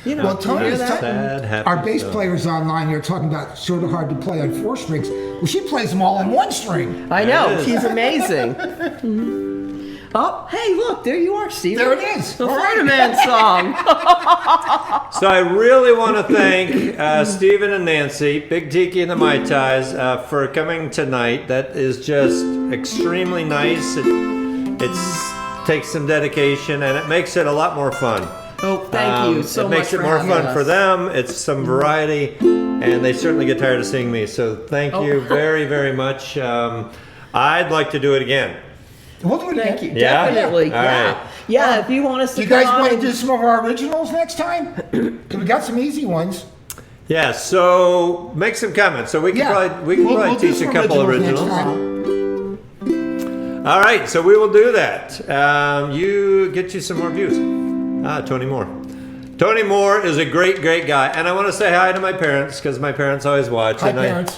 Speaker 2: you know,
Speaker 1: Well, Tony's
Speaker 2: hear that?
Speaker 3: Sad, happy
Speaker 1: our bass
Speaker 3: song.
Speaker 1: player's online here talking about sort of hard to play on 4 strings. Well, she plays them all on 1 string.
Speaker 2: I know,
Speaker 3: It is.
Speaker 2: she's amazing. Mhm. Oh, hey, look, there you are, Steve.
Speaker 1: There it is.
Speaker 2: The
Speaker 1: All right.
Speaker 2: Florida Man song.
Speaker 3: So I really want to thank Stephen and Nancy, Big Tiki and the Mai Tais, for coming tonight. That is just extremely nice. It takes some dedication and it makes it a lot more fun.
Speaker 2: Oh, thank you so
Speaker 3: It
Speaker 2: much
Speaker 3: makes it
Speaker 2: for
Speaker 3: more
Speaker 2: having
Speaker 3: fun
Speaker 2: us.
Speaker 3: for them. It's some variety, and they certainly get tired of seeing me. So thank you very, very much. I'd like to do it again.
Speaker 1: We'll do it
Speaker 2: Thank
Speaker 1: again.
Speaker 2: you.
Speaker 3: Yeah?
Speaker 2: Definitely.
Speaker 3: All
Speaker 2: Yeah.
Speaker 3: right.
Speaker 2: Yeah, if you want us to
Speaker 1: You guys
Speaker 2: come on
Speaker 1: want to
Speaker 2: and-
Speaker 1: do some of our originals next time? 'Cause we got some easy ones.
Speaker 3: Yeah. So make some comments. So we can probably
Speaker 1: We'll do
Speaker 3: teach a
Speaker 1: some
Speaker 3: couple
Speaker 1: next
Speaker 3: originals.
Speaker 1: time.
Speaker 3: All right, so we will do that. You get you some more views. Tony Moore. Tony Moore is a great, great guy, and I want to say hi to my parents because my parents always watch.
Speaker 1: Hi,
Speaker 3: and
Speaker 1: parents.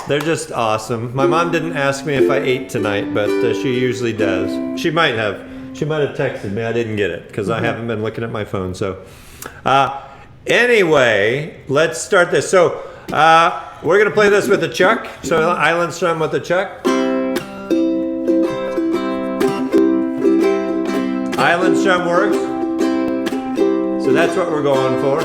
Speaker 3: They're just awesome. My mom didn't ask me if I ate tonight, but she usually does. She might have. She might have texted me. I didn't get it because I haven't been looking at my phone. So, anyway, let's start this. So, we're gonna play this with a chuck. So, Island Strum with a chuck. Island Strum works. So that's what we're going for.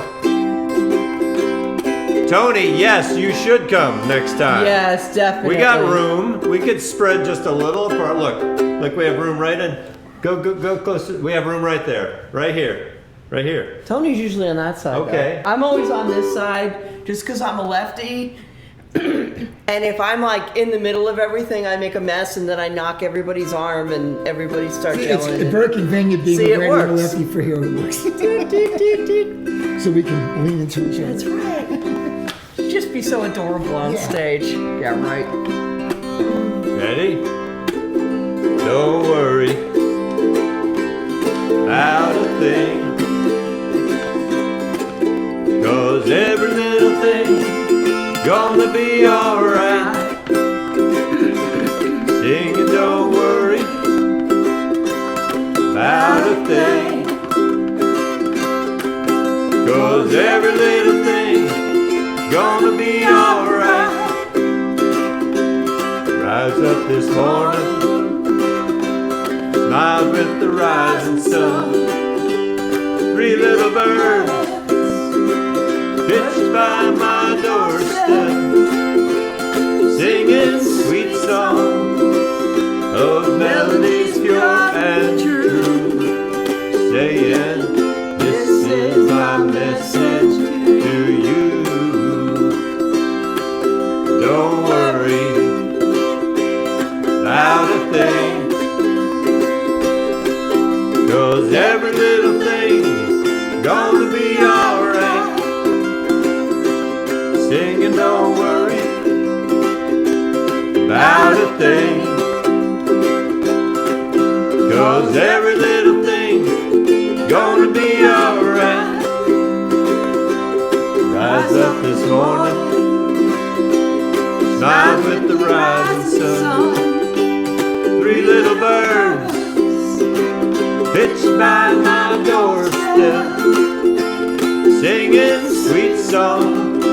Speaker 3: Tony, yes, you should come next time.
Speaker 2: Yes, definitely.
Speaker 3: We got room. We could spread just a little apart. Look, we have room right in. Go close. We have room right there. Right here. Right here.
Speaker 2: Tony's usually on that side.
Speaker 3: Okay.
Speaker 2: Though. I'm always on this side just because I'm a lefty. And if I'm like in the middle of everything, I make a mess and then I knock everybody's arm and everybody starts
Speaker 1: It's
Speaker 2: yelling.
Speaker 1: very convenient being
Speaker 2: See,
Speaker 1: a
Speaker 2: it
Speaker 1: regular
Speaker 2: works.
Speaker 1: lefty for here. It works. So we can lean into each other.
Speaker 2: That's right. Just be so adorable on
Speaker 1: Yeah.
Speaker 2: stage. Yeah, right.
Speaker 3: Ready? Don't worry about a thing, 'cause every little thing gonna be alright. Sing and don't worry about a thing, 'cause every little thing gonna be alright. Rise up this morning, smile with the rising sun. 3 little birds pitched by my doorstep, singing sweet songs of melodies pure and true, saying, this is my message to you. Don't worry about a thing, 'cause every little thing gonna be alright. Sing and don't worry about a thing, 'cause every little thing gonna be alright. Rise up this morning, smile with the rising sun. 3 little birds pitched by my doorstep, singing sweet songs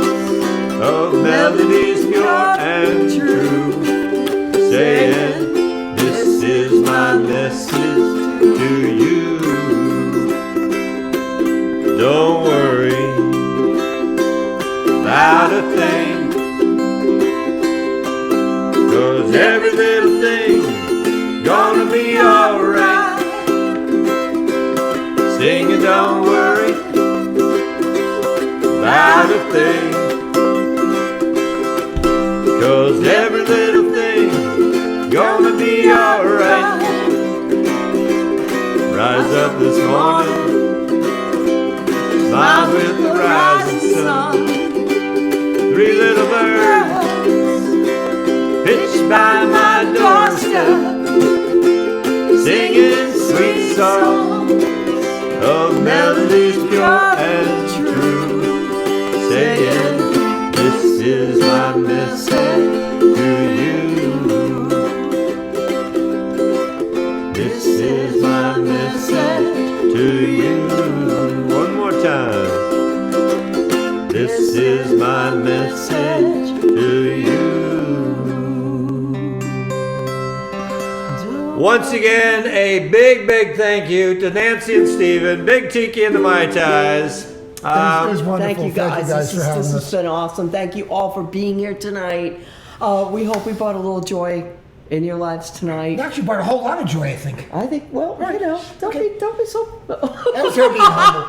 Speaker 3: of melodies pure and true, saying, this is my message to you. Don't worry about a thing, 'cause every little thing gonna be alright. Sing and don't worry about a thing, 'cause every little thing gonna be alright. Rise up this morning, smile with the rising sun. 3 little birds pitched by my doorstep, singing sweet songs of melodies pure and true, saying, this is my message to you. This is my message to you. One more time. This is my message to you. Once again, a big thank you to Nancy and Steven, Big Tiki and the Mai Tais.
Speaker 1: It was wonderful.
Speaker 2: Thank you guys.
Speaker 1: for having
Speaker 2: This
Speaker 1: us.
Speaker 2: has been awesome. Thank you all for being here tonight. We hope we brought a little joy in your lives tonight.
Speaker 1: You actually brought a whole lot of joy, I think.
Speaker 2: I think, well,
Speaker 1: Right.
Speaker 2: you know, don't be so.
Speaker 1: That was her being humble.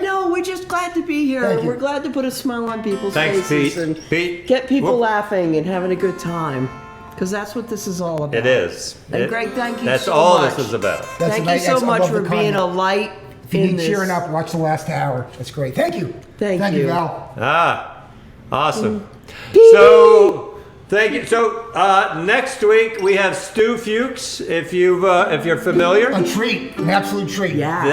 Speaker 2: No, we're just glad to be here.
Speaker 1: Thank you.
Speaker 2: We're glad to put a smile on people's
Speaker 3: Thanks,
Speaker 2: faces
Speaker 3: Pete.
Speaker 2: and
Speaker 3: Pete.
Speaker 2: get people
Speaker 3: Whoop.
Speaker 2: laughing and having a good time. Because that's what this is all about.
Speaker 3: It is.
Speaker 2: And Greg, thank you
Speaker 3: That's
Speaker 2: so
Speaker 3: all
Speaker 2: much.
Speaker 3: this is about.
Speaker 1: That's
Speaker 2: Thank you
Speaker 1: nice-
Speaker 2: so
Speaker 1: that's
Speaker 2: much
Speaker 1: above
Speaker 2: for
Speaker 1: the
Speaker 2: being a
Speaker 1: comment.
Speaker 2: light
Speaker 1: If you
Speaker 2: in
Speaker 1: need
Speaker 2: this.
Speaker 1: cheering up, watch the last hour. That's great. Thank you.
Speaker 2: Thank
Speaker 1: you,
Speaker 2: you.
Speaker 1: Val.
Speaker 3: Awesome.
Speaker 2: Pete.
Speaker 3: So, thank you. So, next week we have Stu Fuchs, if you're familiar.
Speaker 1: A treat, an absolute treat.
Speaker 2: Yeah.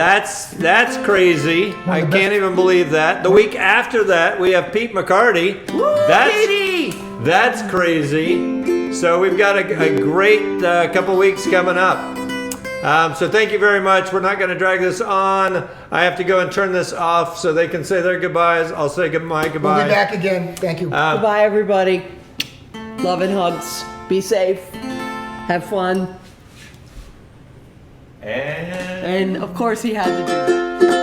Speaker 3: That's crazy.
Speaker 1: One
Speaker 3: I
Speaker 1: of the
Speaker 3: can't
Speaker 1: best-
Speaker 3: even believe that. The week after that, we have Pete McCarty.
Speaker 2: Petey!
Speaker 3: That's crazy. So we've got a great couple weeks coming up. So thank you very much. We're not going to drag this on. I have to go and turn this off so they can say their goodbyes. I'll say goodbye.
Speaker 1: We'll be back again. Thank you.
Speaker 2: Goodbye, everybody. Love and hugs. Be safe. Have fun.
Speaker 3: And
Speaker 2: And of course, he had to do that.